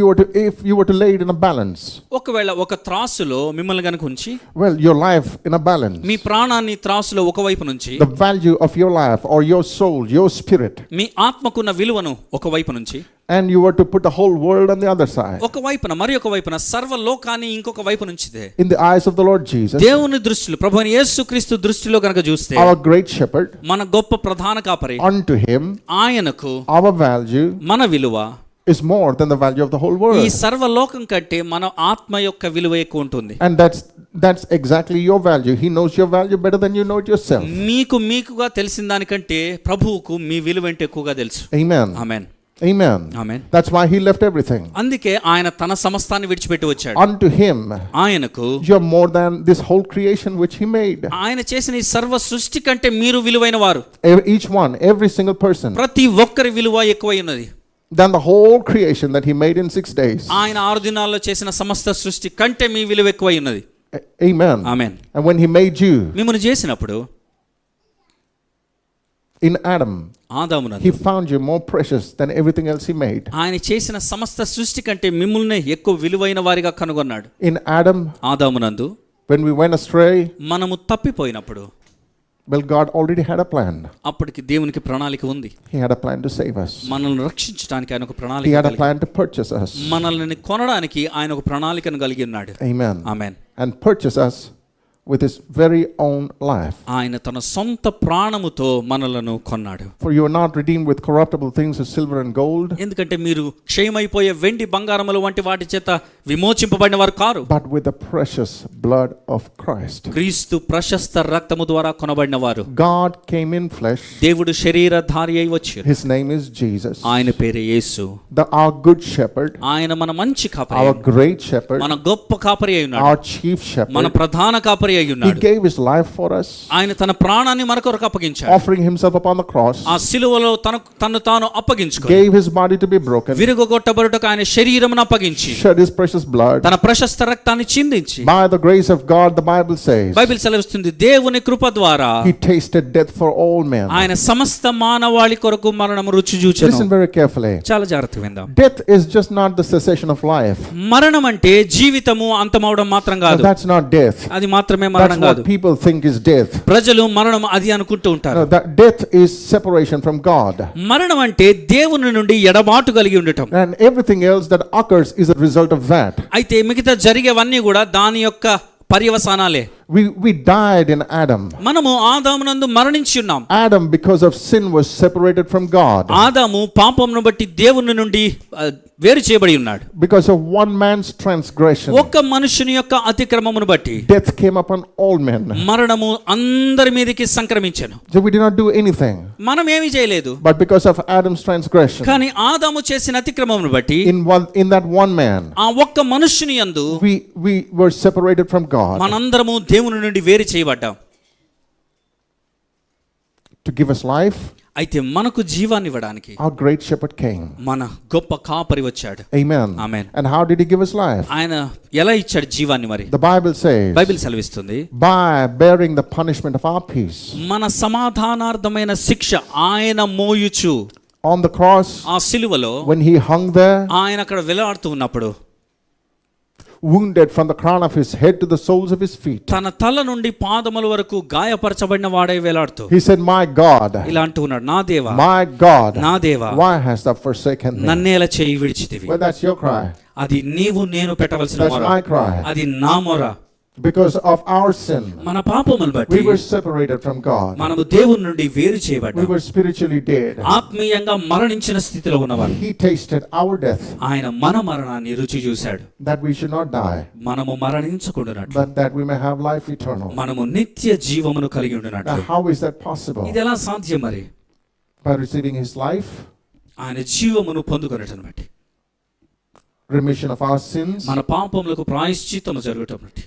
you were to lay it in a balance, ఒకవేళ ఒక త్రాసులో మిమ్మల్ని గనుక ఉంచి, well, your life in a balance, మీ ప్రాణాన్ని త్రాసులో ఒకవైపు నుంచి, the value of your life or your soul, your spirit, మీ ఆత్మకున్న విలువను ఒకవైపు నుంచి, and you were to put the whole world on the other side, ఒకవైపున మరి ఒక వైపున సర్వలోకాన్ని ఇంకొక వైపు నుంచితే, in the eyes of the Lord Jesus, దేవుని దృష్టిలో, ప్రభువైన యేసుక్రీస్తు దృష్టిలో గనుక చూస్తే, our great shepherd, మన గొప్ప ప్రధాన కాపరి, unto him ఆయనకు our value మన విలువ is more than the value of the whole ఈ world. సర్వలోకం కంటే మన ఆత్మ యొక్క విలువ ఎక్కువ ఉంటుంది. And that's exactly your value. He knows your value better than you know it yourself. మీకుగా తెలిసిన దానికంటే ప్రభువుకు మీ విలువ ఏంటో ఎక్కువగా తెలుసు. Amen. Amen. Amen. Amen. That's why he left everything. అందుకే ఆయన తన సమస్తాన్ని విడిచిపెట్టి వచ్చాడు. Unto him ఆయనకు you're more than this whole creation which he made. ఆయన చేసిన ఈ సర్వ సృష్టి కంటే మీరు విలువైన వారు. Each one, every single person, ప్రతి ఒక్కరి విలువ ఎక్కువై ఉన్నది. than the whole creation that he made in 6 days. ఆయన 6 దినాల్లో చేసిన సమస్త సృష్టి కంటే మీ విలువ ఎక్కువై ఉన్నది. Amen. Amen. And when he made you మిమ్మల్ని చేసినప్పుడు in Adam, ఆదామునందు he found you more precious than everything else he made. ఆయన చేసిన సమస్త సృష్టి కంటే మిమ్మల్ని ఎక్కువ విలువైన వారిగా కనుగొన్నాడు. In Adam, ఆదామునందు when we went astray, మనము తప్పిపోయినప్పుడు, well, God already had a plan. అప్పటికి దేవునికి ప్రణాళిక ఉంది. He had a plan to save us. మనల్ని రక్షించడానికి ఆయన ఒక He ప్రణాళిక had a కలిగి, plan to purchase us. మనల్ని కొనడానికి ఆయన ఒక ప్రణాళికను కలిగి ఉన్నాడు. Amen. Amen. And purchase us with his very own life. ఆయన తన సొంత ప్రాణముతో మనలను కొన్నాడు. For you are not redeemed with corruptible things as silver and gold, ఎందుకంటే మీరు క్షయమైపోయే వెండి బంగారములు వంటి వాటి చేత విమోచింపబడిన వారు car, but with the precious blood of Christ. క్రీస్తు ప్రశస్త రక్తము ద్వారా కొనబడిన వారు. God came in flesh. దేవుడు శరీరధారి అయి వచ్చారు. His name is Jesus. ఆయన పేరు యేసు. Our good shepherd, ఆయన మన మంచి కాపరి, our great shepherd, మన గొప్ప కాపరి అయి ఉన్నాడు, our chief shepherd. మన ప్రధాన కాపరి అయి He ఉన్నాడు. gave his life for us, ఆయన తన ప్రాణాన్ని మన కొరకు అప్పగించాడు. offering himself upon the cross, ఆ సిలువలో తను తాను అప్పగించుకొని gave his body to be broken, విరుగొట్టబడుటకు ఆయన శరీరమును అప్పగించి shed his precious blood. తన ప్రశస్త రక్తాన్ని చిందించి, By the grace of God, the Bible says, Bible సెలవిస్తుంది, దేవుని కృప ద్వారా he tasted death for all men. ఆయన సమస్త మానవాళి కొరకు మరణము రుచి చూచెను. Listen very carefully. చాలా జాగ్రత్తగా విందాం. Death is just not the cessation of life. మరణం అంటే జీవితము అంతమవడం మాత్రం కాదు. That's not death. అది మాత్రమే That's మరణం కాదు. what people think is death. ప్రజలు మరణం అది అనుకుంటూ ఉంటారు. No, that death is separation from God. మరణం అంటే దేవుని నుండి ఎడబాటు కలిగి ఉండటం. And everything else that occurs is a result of that. అయితే మిగతా జరిగేవన్నీ కూడా దాని యొక్క పర్యవసానాలే. We died in Adam. మనము ఆదామునందు మరణించి ఉన్నాం. Adam, because of sin, was separated from God. ఆదాము పాపమును బట్టి దేవుని నుండి వేరు చేయబడి ఉన్నాడు. Because of one man's transgression, ఒక్క మనుషుని యొక్క అతిక్రమమును బట్టి death came upon all men. మరణము అందరి మీదకి సంక్రమించెను. So we did not do anything. మనం ఏమీ చేయలేదు. But because of Adam's transgression, కానీ ఆదాము చేసిన అతిక్రమమును బట్టి in that one man, ఆ ఒక్క మనుషుని యందు we were separated from God. మనందరము దేవుని నుండి వేరు చేయబడ్డాం. To give us life, అయితే మనకు జీవాన్ని ఇవ్వడానికి our great shepherd came. మన గొప్ప కాపరి వచ్చాడు. Amen. Amen. And how did he give us life? ఆయన ఎలా ఇచ్చాడు జీవాన్ని? మరి The Bible says, బైబిల్ సెలవిస్తుంది, by bearing the punishment of our peace. మన సమాధానార్థమైన శిక్ష ఆయన మోయుచు. On the cross, ఆ సిలువలో when he hung there, ఆయన అక్కడ వేలాడుతూ ఉన్నప్పుడు, wounded from the crown of his head to the soles of his feet, తన తల నుండి పాదముల వరకు గాయపరచబడిన వాడై వేలాడుతూ he said, my God, ఇలా అంటూ ఉన్నాడు, నా దేవా, my God, నా దేవా, why hast thou forsaken me? నన్నేలా చేయి విడిచితివి? Well, that's your cry. అది నీవు నేను పెట్టవలసిన That's మొర. my cry. అది నా మొర. Because of our sin, మన పాపములను బట్టి we were separated from God. మనము దేవుని నుండి వేరు We చేయబడ్డాం. were spiritually dead. ఆత్మీయంగా మరణించిన స్థితిలో ఉన్నవారు. He tasted our death, ఆయన మన మరణాన్ని రుచి చూశాడు. that we should not die, మనము మరణించకుండానట్లు, but that we may have life eternal. మనము నిత్య జీవమును కలిగి Now, ఉండునట్లు. how is that possible? ఇది ఎలా సాధ్యం? మరి By receiving his life, ఆయన జీవమును పొందుకొనటం బట్టి, remission of our sins. మన పాపములకు ప్రాయశ్చిత్తము జరగటం బట్టి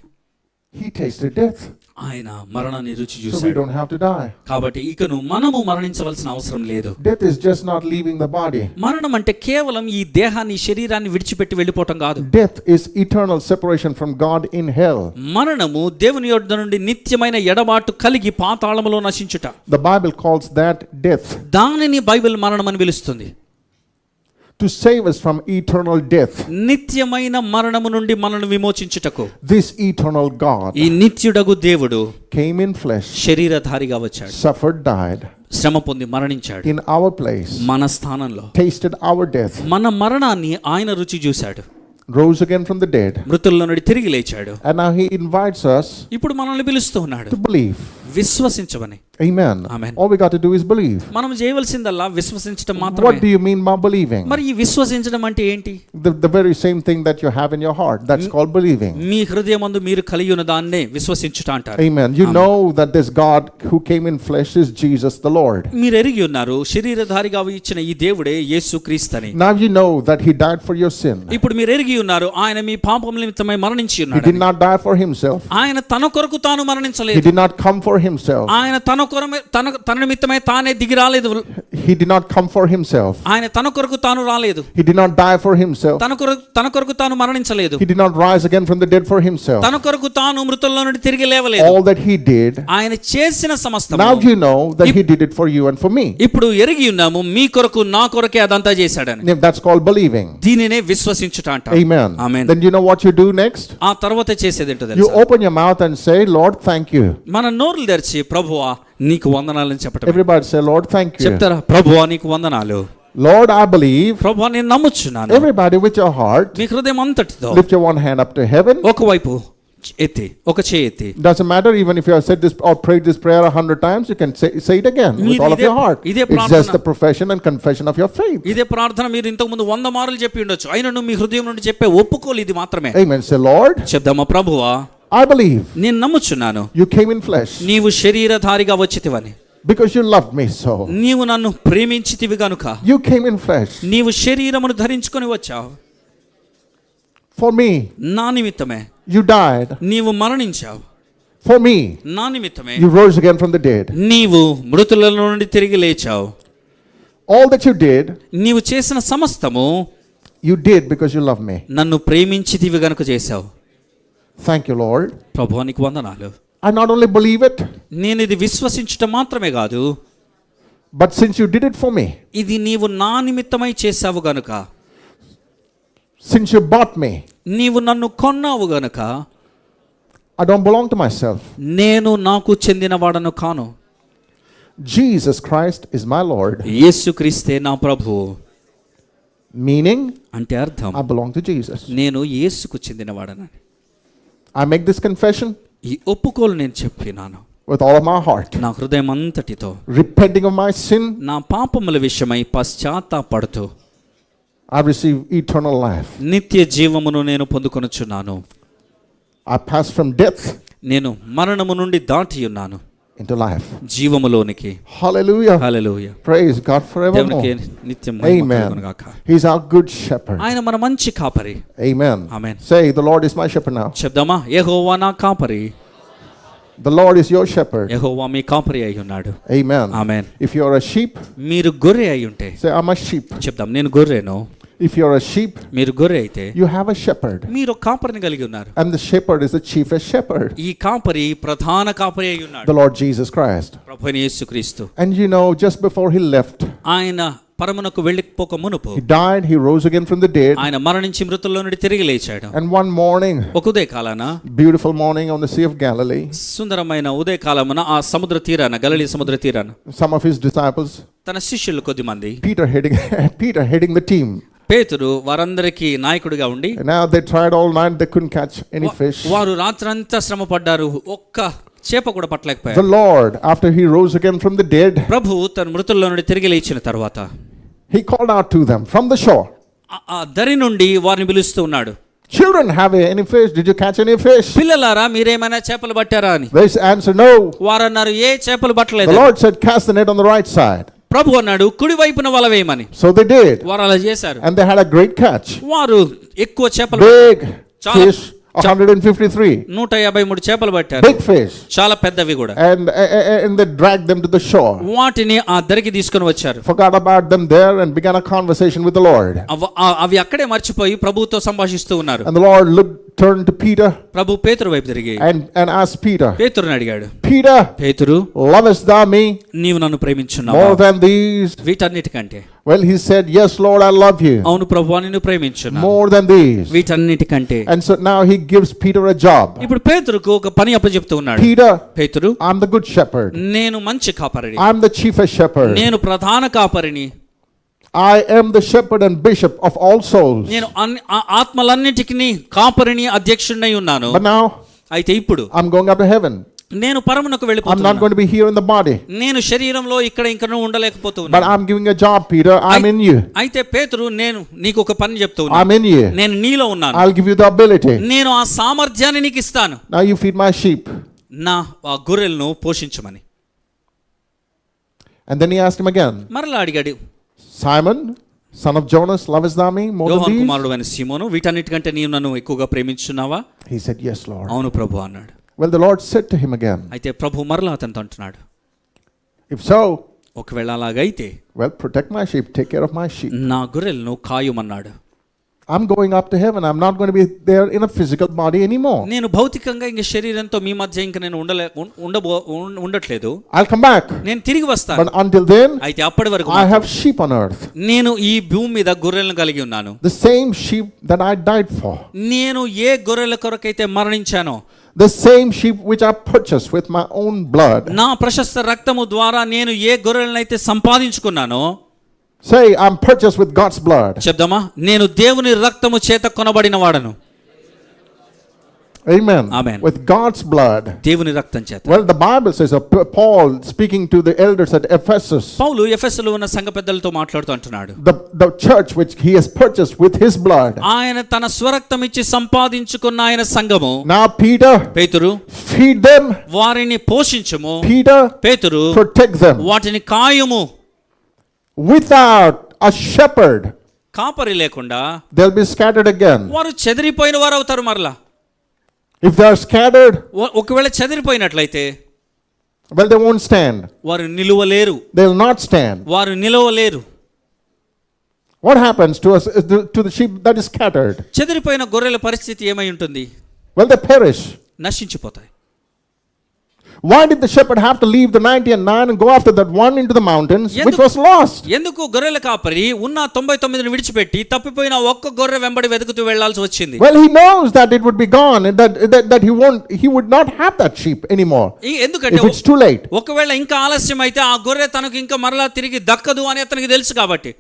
He tasted death, ఆయన మరణాన్ని రుచి so we చూశాడు. don't have to die. కాబట్టి ఇకను మనము మరణించవలసిన అవసరం లేదు. Death is just not leaving the body. మరణం అంటే కేవలం ఈ దేహాన్ని, శరీరాన్ని విడిచిపెట్టి వెళ్ళిపోవటం కాదు. Death is eternal separation from God in hell. మరణము దేవుని యొద్ద నుండి నిత్యమైన ఎడబాటు కలిగి పాతాళములో నశించుట. The Bible calls that death. దానిని బైబిల్ మరణం అని పిలుస్తుంది. To save us from eternal death. నిత్యమైన మరణము నుండి మనల్ని విమోచించుటకు This eternal God ఈ నిత్యుడగు దేవుడు came in flesh, శరీరధారిగా వచ్చాడు, suffered, died శ్రమ పొంది మరణించాడు in our place, మన స్థానంలో, tasted our death, మన మరణాన్ని ఆయన రుచి చూశాడు, rose again from the dead, మృతుల్లో నుండి తిరిగి లేచాడు. and now he invites us ఇప్పుడు మనల్ని పిలుస్తూ ఉన్నాడు, to believe. విశ్వసించమని. Amen. Amen. All we got to do is believe. మనం చేయవలసిందల్లా విశ్వసించడం What మాత్రమే. do you mean by believing? మరి ఈ విశ్వసించడం అంటే ఏంటి? The very same thing that you have in your heart. That's called believing. మీ హృదయమందు మీరు కలిగి ఉన్న దాన్నే విశ్వసించుట అంటారు. Amen. You know that this God who came in flesh is Jesus the Lord. మీరు ఎరిగి ఉన్నారు, శరీరధారిగా ఇచ్చిన ఈ దేవుడే యేసుక్రీస్తని. Now you know that he died for your sin. ఇప్పుడు మీరు ఎరిగి ఉన్నారు, ఆయన మీ పాపముల నిమిత్తమై మరణించి He ఉన్నాడు. did not die for himself. ఆయన తన కొరకు తాను He మరణించలేదు. did not come for himself. ఆయన తన నిమిత్తమై తానే దిగి రాలేదు. He did not come for himself. ఆయన తన కొరకు తాను రాలేదు. He did not die for himself. తన కొరకు తాను మరణించలేదు. He did not rise again from the dead for himself. తన కొరకు తాను మృతుల్లో నుండి తిరిగి లేవలేదు. All that he did, ఆయన చేసిన సమస్తము, now you know that he did it for you and for me. ఇప్పుడు ఎరిగి ఉన్నాము, మీ కొరకు నా కొరకే అదంతా చేశాడని. That's called believing. దీనినే విశ్వసించుట అంటారు. Amen. Amen. Then you know what you do next? ఆ తర్వాత చేసేది ఏంటో You తెలుసా? open your mouth and say, Lord, thank you. మన నోరులు తెరిచి ప్రభువా నీకు వందనాలని చెప్పటం. Everybody say, Lord, thank you. చెప్తారా? ప్రభువా నీకు వందనాలు. Lord, I believe. ప్రభువా నేను నమ్ముచున్నాను. Everybody with your heart, మీ హృదయం అంతటితో lift your one hand up to heaven. ఒకవైపు ఎత్తి, ఒక చేయి ఎత్తి. Doesn't matter even if you have said this or prayed this prayer 100 times, you can say it again with all of your heart. It's just the profession and confession of your faith. ఇదే ప్రార్థన మీరు ఇంతకు ముందు 100 మార్లు చెప్పి ఉండొచ్చు, అయినను మీ హృదయం నుండి చెప్పే ఒప్పుకోలు ఇది మాత్రమే. Amen. Say, Lord, చెప్దామా, ప్రభువా I believe నేను నమ్ముచున్నాను you came in flesh నీవు శరీరధారిగా వచ్చితివని, because you loved me so. నీవు నన్ను ప్రేమించితివి గనుక You came in flesh నీవు శరీరమును ధరించుకొని వచ్చావు. for me. నా నిమిత్తమే You died నీవు మరణించావు. for me. నా నిమిత్తమే You rose again from the dead. నీవు మృతుల నుండి తిరిగి లేచావు. All that you did, నీవు చేసిన సమస్తము you did because you love me. నన్ను ప్రేమించితివి గనుక చేశావు. Thank you, Lord. ప్రభువానికి వందనాలు. I not only believe it, నేను ఇది విశ్వసించటం మాత్రమే కాదు, but since you did it for me, ఇది నీవు నా నిమిత్తమై చేశావు గనుక, since you bought me, నీవు నన్ను కొన్నావు గనుక, I don't belong to myself. నేను నాకు చెందినవాడను కాను. Jesus Christ is my Lord. యేసుక్రీస్తే నా ప్రభువు. Meaning, అంటే అర్థం I belong to Jesus. నేను యేసుకు చెందినవాడనని. I make this confession ఈ ఒప్పుకోలు నేను చెప్పినాను with all of my heart, నా హృదయం అంతటితో, repenting of my sin. నా పాపముల విషయమై పశ్చాత్తాపడుతూ I receive eternal life. నిత్య జీవమును నేను పొందుకొనుచున్నాను. I pass from death నేను మరణము నుండి దాటి ఉన్నాను into life. జీవములోనికి. Hallelujah. హల్లెలూయా. Praise God దేవునికి forevermore. నిత్యం మహిమ Amen. కలుగును గాక. He's our good shepherd. ఆయన మన మంచి కాపరి. Amen. Amen. Say, the Lord is my shepherd now. చెప్దామా, యెహోవా నా కాపరి. The Lord is your shepherd. యెహోవా మీ కాపరి అయి ఉన్నాడు. Amen. Amen. If you're a sheep, మీరు గొర్రె అయి ఉంటే, say, I'm a sheep. చెప్దాం, నేను గొర్రెను. If you're a sheep, మీరు గొర్రె అయితే you have a shepherd. మీరు కాపరిని కలిగి ఉన్నారు. And the shepherd is the chiefest shepherd, ఈ కాపరి ప్రధాన కాపరి అయి ఉన్నాడు, the Lord Jesus Christ. ప్రభువైన యేసుక్రీస్తు. And you know, just before he left, ఆయన పరమునకు వెళ్ళిపోక మునుపు he died, he rose again from the dead. ఆయన మరణించి మృతుల్లో నుండి తిరిగి లేచాడు. And one morning, ఒక ఉదయ కాలాన, beautiful morning on the Sea of Galilee, సుందరమైన ఉదయ కాలమున ఆ సముద్ర తీరాన, గలిలీ సముద్ర తీరాన, some of his disciples, తన శిష్యులు కొద్ది మంది, Peter heading the team. పేతురు వారందరికీ నాయకుడిగా ఉండి, And now they tried all night, they couldn't catch any fish. వారు రాత్రంతా శ్రమ పడ్డారు, ఒక్క చేప కూడా The పట్టలేకపోయారు. Lord, after he rose again from the dead, ప్రభు తన మృతుల్లో నుండి తిరిగి లేచిన తర్వాత he called out to them from the shore, ఆ దరి నుండి వారిని పిలుస్తూ ఉన్నాడు. children, have you any fish? Did you catch any fish? పిల్లలారా, మీరేమైనా చేపలు పట్టారా అని. They answered, no. వారు అన్నారు, ఏ చేపలు The పట్టలేదు. Lord said, cast the net on the right side. ప్రభు అన్నాడు, కుడి వైపున వల వేయమని. So they did. వారు అలా చేశారు. And they had a great catch. వారు ఎక్కువ చేపలు, Big Chala- fish, 153. 153 చేపలు పట్టారు. Big fish. చాలా పెద్దవి కూడా. And they dragged them to the shore. వాటిని ఆ దరికి తీసుకొని వచ్చారు. Forgot about them there and began a conversation with the Lord. అవి అక్కడే మర్చిపోయి ప్రభువుతో సంభాషిస్తూ ఉన్నారు. And the Lord turned to Peter ప్రభు పేతురు వైపు తిరిగి and asked Peter, పేతురుని అడిగాడు, Peter, పేతురు, lovest thou me నీవు నన్ను ప్రేమించున్నావా more than these? వీటన్నిటికంటే. Well, he said, yes, Lord, I love you అవును ప్రభువా, నిన్ను ప్రేమించున్నాను more than these. వీటన్నిటికంటే. And so now he gives Peter a job. ఇప్పుడు పేతురుకు ఒక పని అప్పచెప్తూ ఉన్నాడు. Peter, పేతురు, I'm the good shepherd. నేను మంచి కాపరిని, I'm the chiefest shepherd. నేను ప్రధాన కాపరిని, I am the shepherd and bishop of all souls. నేను ఆత్మలన్నిటికి కాపరిని, అధ్యక్షుడినై ఉన్నాను. But now అయితే ఇప్పుడు I'm going up to heaven. నేను పరమునకు I'm not వెళ్ళిపోతున్నాను. going to be here in the body. నేను శరీరంలో ఇక్కడ ఇంకనూ But ఉండలేకపోతున్నాను. I'm giving a job, Peter. I'm in you. అయితే పేతురు, నేను నీకు ఒక పని చెప్తూ ఉన్నాను. I'm in you. నేను నీలో ఉన్నాను. I'll give you the ability. నేను ఆ సామర్థ్యాన్ని నీకు ఇస్తాను. Now you feed my sheep. నా ఆ గొర్రెలను పోషించమని. And then he asked him again, మరలా అడిగాడు, Simon, son of Jonas, lovest thou me more యోహాను than these? కుమారుడు అయిన సీమోను, వీటన్నిటికంటే నీవు నన్ను ఎక్కువగా ప్రేమించున్నావా? He said, yes, Lord. అవును ప్రభు అన్నాడు. Well, the Lord said to him again, అయితే ప్రభు మరలా అతనితో అంటున్నాడు, if so, ఒకవేళ అలాగైతే well, protect my sheep, take care of my sheep. నా గొర్రెలను కాయుమన్నాడు. I'm going up to heaven. I'm not going to be there in a physical body anymore. నేను భౌతికంగా ఇంక శరీరంతో మీ మధ్య ఇంక నేను ఉండట్లేదు. I'll come back. నేను తిరిగి వస్తాను. But until then, అయితే అప్పటి వరకు I have sheep on earth. నేను ఈ భూమి మీద గొర్రెలను కలిగి ఉన్నాను. The same sheep that I died for. నేను ఏ గొర్రెల కొరకైతే మరణించానో, The same sheep which I purchased with my own blood. నా ప్రశస్త రక్తము ద్వారా నేను ఏ గొర్రెలనైతే సంపాదించుకున్నానో, Say, I'm purchased with God's blood. చెప్దామా, నేను దేవుని రక్తము చేత కొనబడిన వాడను. Amen. Amen. With God's blood. దేవుని రక్తం చేత. Well, the Bible says, Paul speaking to the elders at Ephesus, పౌలు ఎఫెసులో ఉన్న సంఘ పెద్దలతో మాట్లాడుతూ అంటున్నాడు, the church which he has purchased with his blood. ఆయన తన స్వరక్తం ఇచ్చి సంపాదించుకున్న ఆయన సంఘము. Now Peter, పేతురు, feed them. వారిని పోషించుము. Peter, పేతురు, protect them. వాటిని కాయుము. Without a shepherd, కాపరి లేకుండా they'll be scattered again. వారు చెదిరిపోయిన వారు అవుతారు మరలా. If they are scattered, ఒకవేళ చెదిరిపోయినట్లయితే, well, they won't stand. వారు నిలువలేరు. They'll not stand. వారు నిలవలేరు. What happens to us, to the sheep that is scattered? చెదిరిపోయిన గొర్రెల పరిస్థితి ఏమై ఉంటుంది? Well, they perish. నశించిపోతాయి. Why did the shepherd have to leave the 99 and go after that one into the mountains which was lost? ఎందుకు గొర్రెల కాపరి ఉన్న 99ని విడిచిపెట్టి తప్పిపోయిన ఒక్క గొర్రె వెంబడి వెతుకుతూ వెళ్ళాల్సి వచ్చింది? Well, he knows that it would be gone and that he would not have that sheep anymore. ఎందుకంటే if it's too late. ఒకవేళ ఇంకా ఆలస్యం అయితే ఆ గొర్రె తనకు ఇంకా మరలా తిరిగి దక్కదు అని అతనికి తెలుసు కాబట్టి.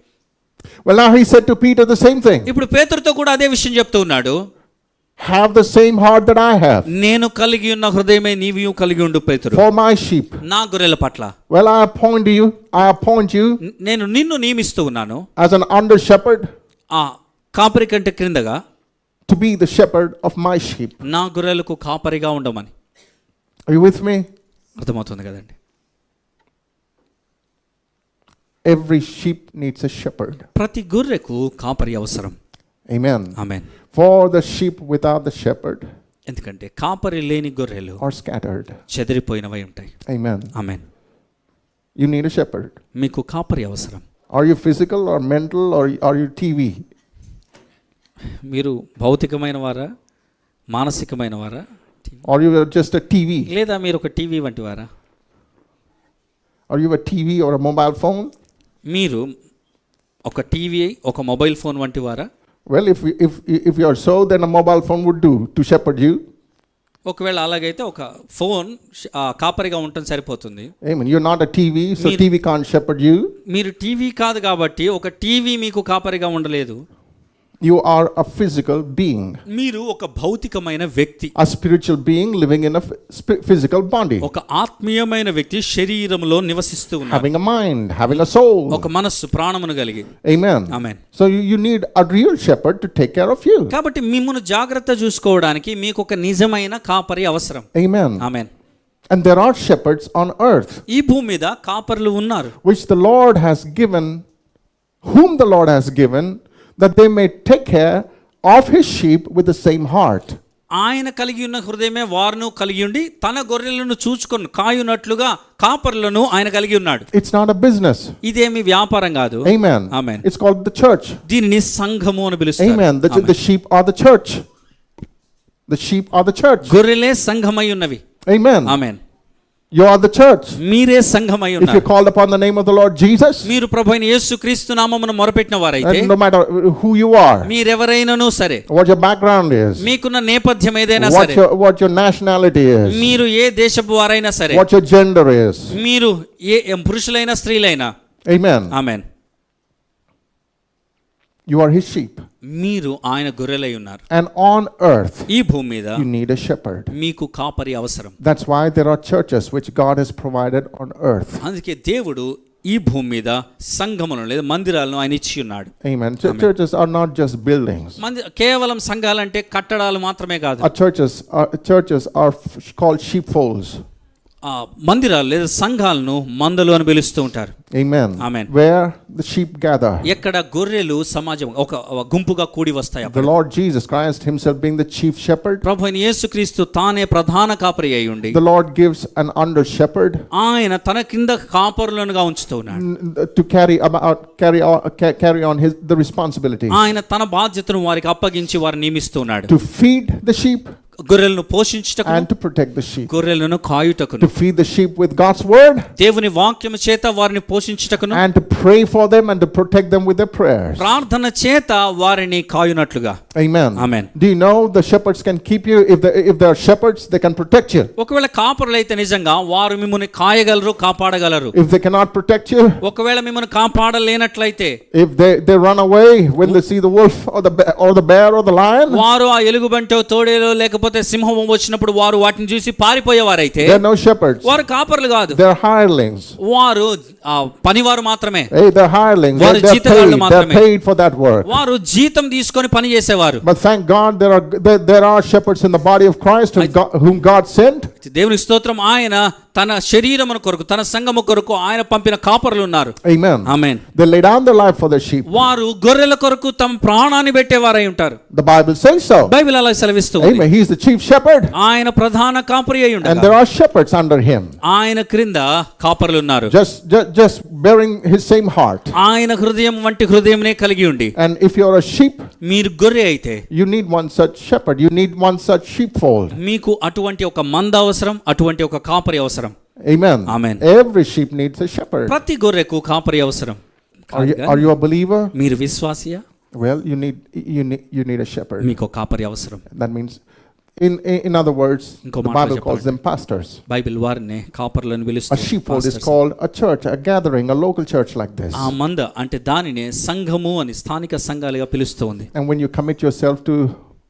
Well, now he said to Peter the same thing. ఇప్పుడు పేతురుతో కూడా అదే విషయం చెప్తూ ఉన్నాడు. Have the same heart that I have. నేను కలిగి ఉన్న హృదయమే నీవు కలిగి ఉండు పేతురు. For my sheep. నా గొర్రెల పట్ల. Well, I appoint you. నేను నిన్ను నియమిస్తూ ఉన్నాను. As an under shepherd. ఆ కాపరి కంటే క్రిందగా. To be the shepherd of my sheep. నా గొర్రెలకు కాపరిగా ఉండమని. Are you with me? అర్థమవుతుంది కదండి. Every sheep needs a shepherd. ప్రతి గొర్రెకు కాపరి అవసరం. Amen. Amen. For the sheep without the shepherd, ఎందుకంటే కాపరి లేని గొర్రెలు are scattered. చెదిరిపోయినవై ఉంటాయి. Amen. Amen. You need a shepherd. మీకు కాపరి అవసరం. Are you physical or mental or are you TV? మీరు భౌతికమైన వారా, మానసికమైన వారా, Or you are just a TV? లేదా మీరు ఒక టీవీ వంటి వారా? Are you a TV or a mobile phone? మీరు ఒక టీవీ, ఒక మొబైల్ ఫోన్ వంటి వారా? Well, if you are so, then a mobile phone would do to shepherd you. ఒకవేళ అలాగైతే ఒక ఫోన్ కాపరిగా ఉండటం సరిపోతుంది. Amen. You're not a TV, so TV can't shepherd you. మీరు టీవీ కాదు కాబట్టి ఒక టీవీ మీకు కాపరిగా ఉండలేదు. You are a physical being. మీరు ఒక భౌతికమైన వ్యక్తి. A spiritual being living in a physical body. ఒక ఆత్మీయమైన వ్యక్తి శరీరంలో నివసిస్తూ ఉన్నాడు. Having a mind, having a soul. ఒక మనస్సు, ప్రాణమును కలిగి. Amen. Amen. So you need a real shepherd to take care of you. కాబట్టి మిమ్మును జాగ్రత్త చూసుకోవడానికి మీకు ఒక నిజమైన కాపరి అవసరం. Amen. Amen. And there are shepherds on earth. ఈ భూమి మీద కాపరులు ఉన్నారు. Which the Lord has given, whom the Lord has given, that they may take care of his sheep with the same heart. ఆయన కలిగి ఉన్న హృదయమే వారును కలిగి ఉండి తన గొర్రెలను చూచుకొని కాయునట్లుగా కాపరులను ఆయన కలిగి ఉన్నాడు. It's not a business. ఇదేమి వ్యాపారం కాదు. Amen. Amen. It's called the church. దీనిని సంఘము అని పిలుస్తారు. Amen. The sheep are the church. The sheep are the church. గొర్రెలే సంఘమై ఉన్నవి. Amen. Amen. You are the church. మీరే సంఘమై If ఉన్నారు. you called upon the name of the Lord Jesus, మీరు ప్రభువైన యేసుక్రీస్తు నామమున మొరపెట్టిన వారైతే, and no matter who you are, మీరెవరైనాను సరే, what your background is, మీకున్న నేపథ్యం ఏదైనా సరే, what your nationality is, మీరు ఏ దేశపు వారైనా సరే, what your gender is, మీరు ఏ పురుషులైనా స్త్రీలైనా, amen, amen, you are his sheep. మీరు ఆయన గొర్రెలై ఉన్నారు. And on earth, ఈ భూమి మీద you need a shepherd. మీకు కాపరి అవసరం. That's why there are churches which God has provided on earth. అందుకే దేవుడు ఈ భూమి మీద సంఘములను లేదా మందిరాలను ఆయన ఇచ్చి ఉన్నాడు. Amen. Churches are not just buildings. కేవలం సంఘాలంటే కట్టడాలు మాత్రమే కాదు. Churches are called sheepfolds. మందిరాలు లేదా సంఘాలను మందలు అని పిలుస్తూ ఉంటారు. Amen. Amen. Where the sheep gather. ఎక్కడ గొర్రెలు సమాజం ఒక గుంపుగా కూడి వస్తాయి. The Lord Jesus Christ himself being the chief shepherd. ప్రభువైన యేసుక్రీస్తు తానే ప్రధాన కాపరి అయి ఉండి, the Lord gives an under shepherd. ఆయన తన కింద కాపరులనుగా ఉంచుతూ ఉన్నాడు. To carry on the responsibility. ఆయన తన బాధ్యతను వారికి అప్పగించి వారిని నియమిస్తూ ఉన్నాడు. To feed the sheep. గొర్రెలను పోషించుటకు, and to protect the sheep. గొర్రెలను కాయుటకు, to feed the sheep with God's word, దేవుని వాక్యము చేత వారిని పోషించుటకును, and to pray for them and to protect them with their prayers. ప్రార్థన చేత వారిని కాయునట్లుగా. Amen. Amen. Do you know the shepherds can keep you? If they are shepherds, they can protect you. ఒకవేళ కాపరులైతే నిజంగా వారు మిమ్ముని కాయగలరు, కాపాడగలరు. If they cannot protect you, ఒకవేళ మిమ్ముని కాపాడలేనట్లయితే, if they run away when they see the wolf or the bear or the lion, వారు ఆ ఎలుగుబంటో తోడేలో లేకపోతే లేకపోతే సింహం వచ్చినప్పుడు వారు వాటిని చూసి పారిపోయేవారైతే they're no shepherds. వారు కాపర్లు కాదు, They're hirelings. వారు పనివారు మాత్రమే, Hey, they're hirelings. వారు They're జీతగాళ్ళు paid. మాత్రమే. They're paid for that work. వారు జీతం తీసుకొని పని చేసేవారు. But thank God there are shepherds in the body of Christ whom God sent. దేవుని స్తోత్రం, ఆయన తన శరీరమును కొరకు తన సంఘము కొరకు ఆయన పంపిన కాపరులు ఉన్నారు. Amen. Amen. They lay down their life for the sheep. వారు గొర్రెల కొరకు తమ ప్రాణాన్ని పెట్టేవారై ఉంటారు. The Bible says so. Bible అలా సెలవిస్తుంది. Amen. He is the chief shepherd. ఆయన ప్రధాన కాపరి అయి And ఉండగా there are shepherds under him. ఆయన క్రింద కాపరులు ఉన్నారు. Just bearing his same heart. ఆయన హృదయం వంటి హృదయంనే కలిగి ఉండి. And if you're a sheep, మీరు గొర్రె అయితే you need one such shepherd. You need one such sheepfold. మీకు అటువంటి ఒక మంద అవసరం, అటువంటి ఒక కాపరి అవసరం. Amen. Amen. Every sheep needs a shepherd. ప్రతి గొర్రెకు కాపరి అవసరం. Are you a believer? మీరు విశ్వాసియా? Well, you need a shepherd. మీకు కాపరి అవసరం. That means in other words, ఇంకో the మాటలో Bible calls them pastors. Bible వారిని కాపర్లను A పిలుస్తుంది. sheepfold is called a church, a gathering, a local church like this. ఆ మంద అంటే దానినే సంఘము అని స్థానిక సంఘాలుగా పిలుస్తూ ఉంది. And when you commit yourself to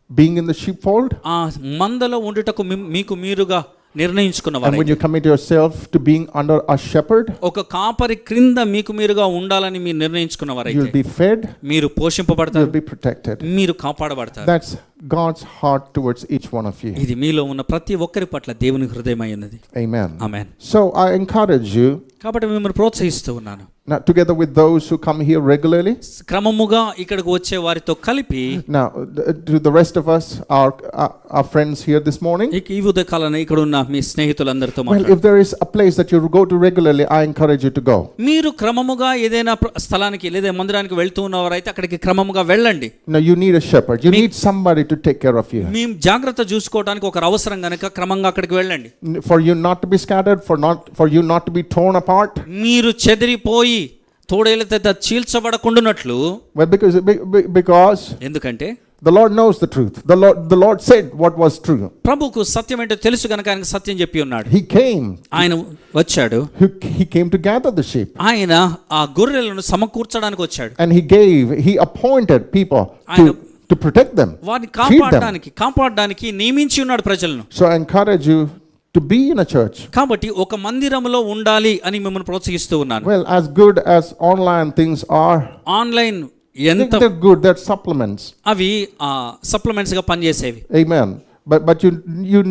being in the sheepfold, ఆ మందలో ఉండుటకు మీకు మీరుగా నిర్ణయించుకున్నవారు, and when you commit yourself to being under a shepherd, ఒక కాపరి క్రింద మీకు మీరుగా ఉండాలని మీరు నిర్ణయించుకున్నవారైతే you'll be fed, మీరు పోషింపబడతారు, you'll be protected. మీరు కాపాడబడతారు. That's God's heart towards each one of you. ఇది మీలో ఉన్న ప్రతి ఒక్కరి పట్ల దేవుని హృదయమై ఉన్నది. Amen. Amen. So I encourage you, కాబట్టి మిమ్మల్ని ప్రోత్సహిస్తూ ఉన్నాను, now together with those who come here regularly, క్రమముగా ఇక్కడికి వచ్చే వారితో కలిపి, now to the rest of us, our friends here this morning, ఈ ఉదయకాలం ఇక్కడ ఉన్న మీ స్నేహితులందరితో well, if there is a place that you go to regularly, I encourage you to go. మీరు క్రమముగా ఏదైనా స్థలానికి లేదా మందిరానికి వెళ్తూ ఉన్నవారైతే అక్కడికి క్రమముగా వెళ్ళండి. Now you need a shepherd. You need somebody to take care of you. మేము జాగ్రత్త చూసుకోవడానికి ఒక అవసరం గనుక క్రమంగా అక్కడికి వెళ్ళండి. For you not to be scattered, for you not to be torn apart. మీరు చెదిరిపోయి తోడేలతో చీల్చబడకుండానట్లు. Well, because ఎందుకంటే the Lord knows the truth. The Lord said what was true. ప్రభువుకు సత్యం ఏంటో తెలుసు గనుక ఆయనకు సత్యం చెప్పి ఉన్నాడు. He came. ఆయన వచ్చాడు. He came to gather the sheep. ఆయన ఆ గొర్రెలను సమకూర్చడానికి వచ్చాడు. And he appointed people to protect them. వారిని feed them. కాపాడడానికి నియమించి ఉన్నాడు ప్రజలను. So I encourage you to be in a church. కాబట్టి ఒక మందిరంలో ఉండాలి అని మిమ్మల్ని ప్రోత్సహిస్తూ ఉన్నాను. Well, as good as online things are, online ఎంత they're good, they're supplements. అవి సప్లిమెంట్స్ గా పనిచేసేవి. Amen. But you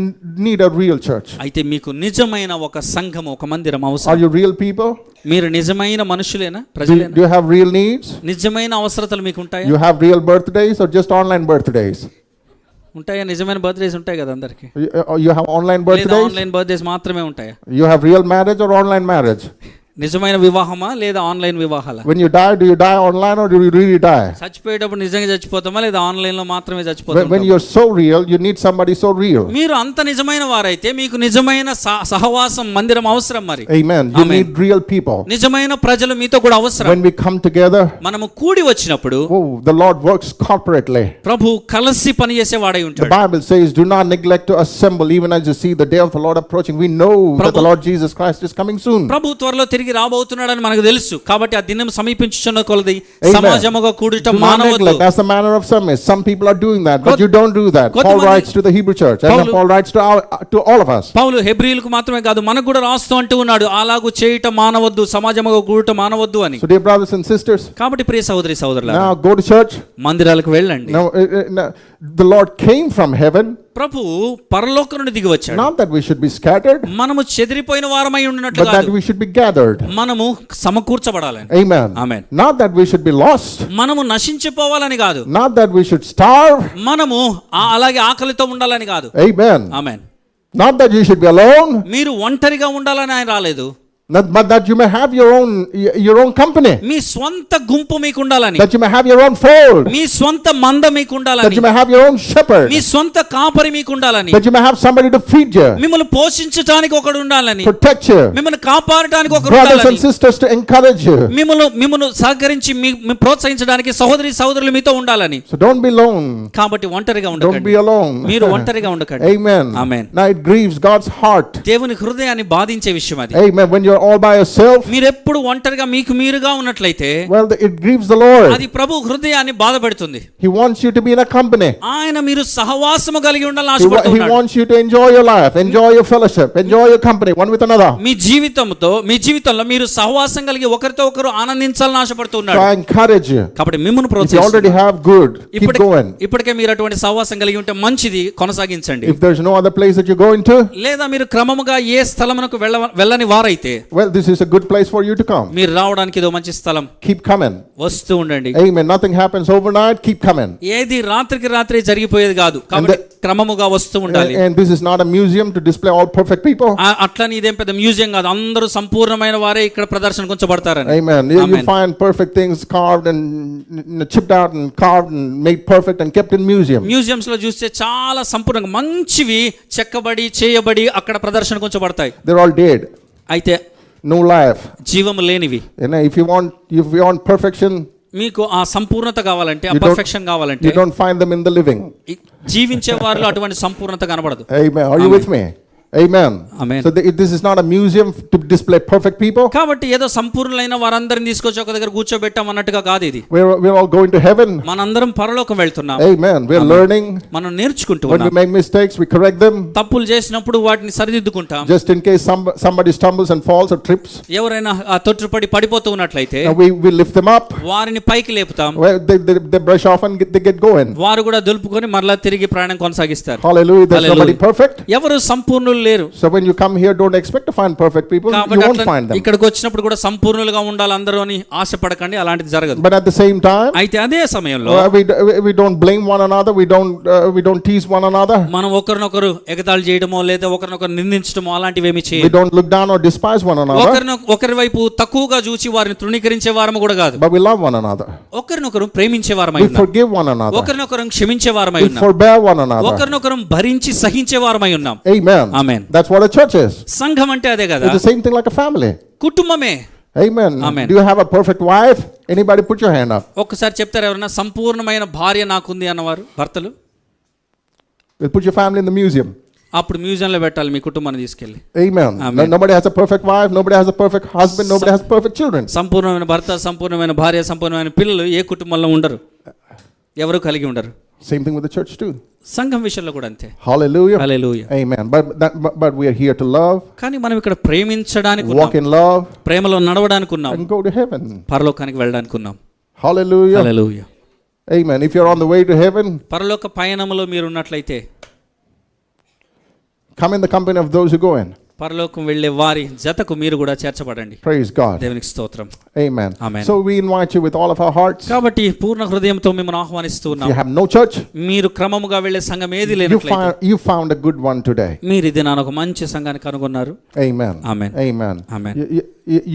need a real church. అయితే మీకు నిజమైన ఒక సంఘం, ఒక మందిరం Are అవసరం. you real people? మీరు నిజమైన మనుషులేనా, ప్రజలేనా? Do you have real needs? నిజమైన అవసరతలు మీకు ఉంటాయా? You have real birthdays or just online birthdays? ఉంటాయా? నిజమైన బర్త్డేస్ ఉంటాయి కదా అందరికి. You have online లేదా birthdays? ఆన్లైన్ బర్త్డేస్ మాత్రమే ఉంటాయా? You have real marriage or online marriage? నిజమైన వివాహమా లేదా online వివాహాలా? When you die, do you die online or do you really die? చచ్చిపోయేటప్పుడు నిజంగా చచ్చిపోతామా లేదా ఆన్లైన్ లో మాత్రమే చచ్చిపోతామా? When you're so real, you need somebody so real. మీరు అంత నిజమైన వారైతే మీకు నిజమైన సహవాసం మందిరం అవసరం మరి. Amen. You need real people. నిజమైన ప్రజలు మీతో కూడా అవసరం. When we come together, మనము కూడి వచ్చినప్పుడు the Lord works corporately. ప్రభు కలిసి పని చేసేవాడై The ఉంటాడు. Bible says, do not neglect to assemble even as you see the day of the Lord approaching. We know that the Lord Jesus Christ is coming soon. ప్రభు త్వరలో తిరిగి రాబోతున్నాడని మనకు తెలుసు. కాబట్టి ఆ దినం సమీపించుచున్న కొలది సమాజముగా కూడుట Do not మానవద్దు. neglect. That's the manner of some. Some people are doing that, but you don't do that. Paul writes to the Hebrew church, and Paul writes to all of us. పౌలు హెబ్రీయులకు మాత్రమే కాదు మనకు కూడా రాస్తూ అంటూ ఉన్నాడు, అలాగూ చేయట మానవద్దు, సమాజముగా కూడుట మానవద్దు అని. So dear brothers and sisters, కాబట్టి ప్రియ సహోదరి సహోదరులారా, now go to church. మందిరాలకు వెళ్ళండి. Now, the Lord came from heaven. ప్రభు పరలోకం నుండి దిగి వచ్చాడు. Not that we should be scattered, మనము చెదిరిపోయిన వారమై ఉండినట్లు but that కాదు, we should be gathered. మనము సమకూర్చబడాలని. Amen. Amen. Not that we should be lost. మనము నశించిపోవాలని కాదు, Not that we should starve. మనము అలాగే ఆకలితో ఉండాలని కాదు. Amen. Amen. Not that you should be alone. మీరు ఒంటరిగా ఉండాలని ఆయన రాలేదు. But that you may have your own company. మీ స్వంత గుంపు మీకు ఉండాలని. That you may have your own fold. మీ స్వంత మంద మీకు That ఉండాలని. you may have your own shepherd. మీ స్వంత కాపరి మీకు ఉండాలని. That you may have somebody to feed you, మిమ్మల్ని పోషించడానికి ఒకడు ఉండాలని. protect you. మిమ్మల్ని కాపాడడానికి ఒకడు Brothers and ఉండాలని. sisters to encourage you. మిమ్మల్ని సహకరించి మీ ప్రోత్సహించడానికి సహోదరులు మీతో ఉండాలని. So don't be alone. కాబట్టి ఒంటరిగా Don't ఉండకండి. be alone. మీరు ఒంటరిగా ఉండకండి. Amen. Amen. Now it grieves God's heart. దేవుని హృదయాన్ని బాధించే విషయం అది. Amen. When you're are all by yourself, మీరు ఎప్పుడు ఒంటరిగా మీకు మీరుగా ఉన్నట్లయితే well, it grieves the Lord. అది ప్రభు హృదయాన్ని బాధపెడుతుంది. He wants you to be in a company. ఆయన మీరు సహవాసము కలిగి ఉండాలని He ఆశపడుతున్నాడు. wants you to enjoy your life, enjoy your fellowship, enjoy your company one with another. మీ జీవితంలో మీరు సహవాసం కలిగి ఒకరితో ఒకరు ఆనందించాలని ఆశపడుతున్నాడు. So I encourage you. కాబట్టి మిమ్మును If you ప్రోత్సహిస్తున్నాను. already have good, keep going. ఇప్పటికే మీరు అటువంటి సహవాసం కలిగి ఉంటే మంచిది, కొనసాగించండి. If there's no other place that you're going to, లేదా మీరు క్రమముగా ఏ స్థలమునకు వెళ్ళని వారైతే, well, this is a good place for you to come. మీరు రావడానికి ఇదో మంచి స్థలం. Keep coming. వస్తూ ఉండండి. Amen. Nothing happens overnight. Keep coming. ఏది రాత్రికి రాత్రి జరిగిపోయేది కాదు. కాబట్టి క్రమముగా వస్తూ ఉండాలి. And this is not a museum to display all perfect people. అట్లని ఇదేం పెద్ద మ్యూజియం కాదు. అందరూ సంపూర్ణమైన వారే ఇక్కడ ప్రదర్శనకు ఉంచబడతారని. Amen. You find perfect things carved and chipped out and carved and made perfect and kept in museum. Museums లో చూస్తే చాలా సంపూర్ణంగా మంచివి చెక్కబడి చేయబడి అక్కడ ప్రదర్శనకు ఉంచబడతాయి. They're all dead. అయితే No life. జీవము లేనివి. If you want perfection, మీకు ఆ సంపూర్ణత కావాలంటే, ఆ పర్ఫెక్షన్ కావాలంటే, you don't find them in the living. జీవించే వారిలో అటువంటి సంపూర్ణత కనబడదు. Amen. Are you with me? Amen. Amen. So this is not a museum to display perfect people. కాబట్టి ఏదో సంపూర్ణులైన వారందరిని తీసుకొచ్చి ఒక దగ్గర కూర్చోబెట్టాం అన్నట్టుగా కాదు ఇది. We're all going to heaven. మనందరం పరలోకం వెళ్తున్నాం. Amen. We're learning. మనం నేర్చుకుంటూ When we ఉన్నాం. make mistakes, we correct them. తప్పులు చేసినప్పుడు వాటిని సరిదిద్దుకుంటాం. Just in case somebody stumbles and falls or trips, ఎవరైనా ఆ తొట్టుపడి పడిపోతూ ఉన్నట్లయితే we lift them up. వారిని పైకి లేపుతాం. Well, they brush off and they get going. వారు కూడా దులుపుకొని మరలా తిరిగి ప్రయాణం కొనసాగిస్తారు. Hallelujah. There's nobody perfect. ఎవరు సంపూర్ణులు లేరు. So when you come here, don't expect to find perfect people. You won't find them. ఇక్కడికి వచ్చినప్పుడు కూడా సంపూర్ణులుగా ఉండాలి అందరూ అని ఆశపడకండి, అలాంటిది జరగదు. But at the same time, అయితే అదే సమయంలో we don't blame one another. We don't tease one another. మనం ఒకరినొకరు ఎగతాళి చేయడమో లేదా ఒకరినొకరు నిందించడమో అలాంటివి ఏమీ చేయము. We don't look down or despise one another. ఒకరి వైపు తక్కువగా చూసి వారిని తృణీకరించే వారము కూడా కాదు. But we love one another. ఒకరినొకరు ప్రేమించే వారమై ఉన్నాం. We forgive one another. ఒకరినొకరు క్షమించే వారమై ఉన్నాం. We forbear one another. ఒకరినొకరు భరించి సహించే వారమై ఉన్నాం. Amen. Amen. That's what a church is. సంఘం అంటే అదే కదా. It's the same thing like a family. కుటుంబమే. Amen. Amen. Do you have a perfect wife? Anybody put your hand up. ఒక్కసారి చెప్తారు ఎవరైనా సంపూర్ణమైన భార్య నాకుంది అన్నవారు భర్తలు? We'll put your family in the museum. అప్పుడు మ్యూజియంలో పెట్టాలి మీ కుటుంబాన్ని తీసుకెళ్ళి. Amen. Nobody has a perfect wife, nobody has a perfect husband, nobody has perfect children. సంపూర్ణమైన భర్త, సంపూర్ణమైన భార్య, సంపూర్ణమైన పిల్లలు ఏ కుటుంబంలో ఉండరు, ఎవరు కలిగి ఉండరు. Same thing with the church too. సంఘం విషయంలో కూడా అంతే. Hallelujah. Hallelujah. Amen. But we are here to love. కానీ మనం ఇక్కడ ప్రేమించడానికి ఉన్నాం. Walk in love. ప్రేమలో నడవడానికి ఉన్నాం. And go to heaven. పరలోకానికి వెళ్ళడానికి ఉన్నాం. Hallelujah. Hallelujah. Amen. If you're on the way to heaven, పరలోక పయనములో మీరు ఉన్నట్లయితే come in the company of those who go in. పరలోకం వెళ్ళే వారి జతకు మీరు కూడా చేర్చబడండి. Praise God. దేవునికి స్తోత్రం. Amen. Amen. So we invite you with all of our hearts. కాబట్టి పూర్ణ హృదయంతో మిమ్మల్ని ఆహ్వానిస్తూ ఉన్నాం. If you have no church, మీరు క్రమముగా వెళ్ళే సంఘం ఏది లేనట్లయితే you found a good one today. మీరు ఇది నాన్న ఒక మంచి సంఘాన్ని కనుగొన్నారు. Amen. Amen. Amen. Amen.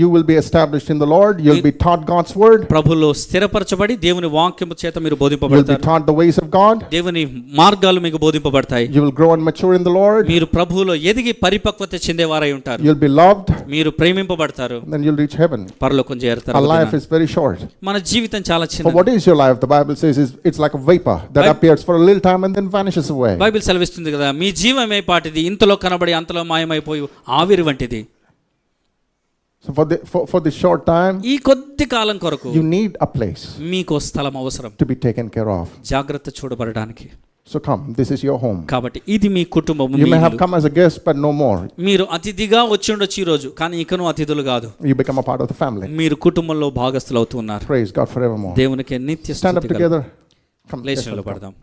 You will be established in the Lord. You'll be taught God's word. ప్రభువులో స్థిరపరచబడి దేవుని వాక్యము చేత మీరు You'll be బోధింపబడతారు. taught the ways of God. దేవుని మార్గాలు మీకు బోధింపబడతాయి. You will grow and mature in the Lord. మీరు ప్రభువులో ఎదిగి పరిపక్వత చెందేవారై ఉంటారు. You'll be loved. మీరు ప్రేమింపబడతారు. Then you'll reach heaven. పరలోకం చేరుతారు. Our life is very short. మన జీవితం చాలా For చిన్నది. what is your life? The Bible says it's like a vapor that appears for a little time and then vanishes away. Bible సెలవిస్తుంది కదా, మీ జీవమే పాటిది, ఇంతలో కనబడి అంతలో మాయమైపోయి ఆవిరి వంటిది. So for this short time, ఈ కొద్ది కాలం కొరకు you need a place మీకు స్థలం అవసరం, to be taken care of. జాగ్రత్త చూడబడడానికి. So come, this is your home. కాబట్టి ఇది మీ కుటుంబం. You may have come as a guest, but no more. మీరు అతిథిగా వచ్చి ఉండొచ్చు ఈ రోజు, కానీ ఇకను అతిథులు కాదు. You become a part of the family. మీరు కుటుంబంలో భాగస్థులు అవుతున్నారు. Praise God forevermore. దేవునికి నిత్య Stand up స్తుతి together. Come, లేచిలో పడదాం.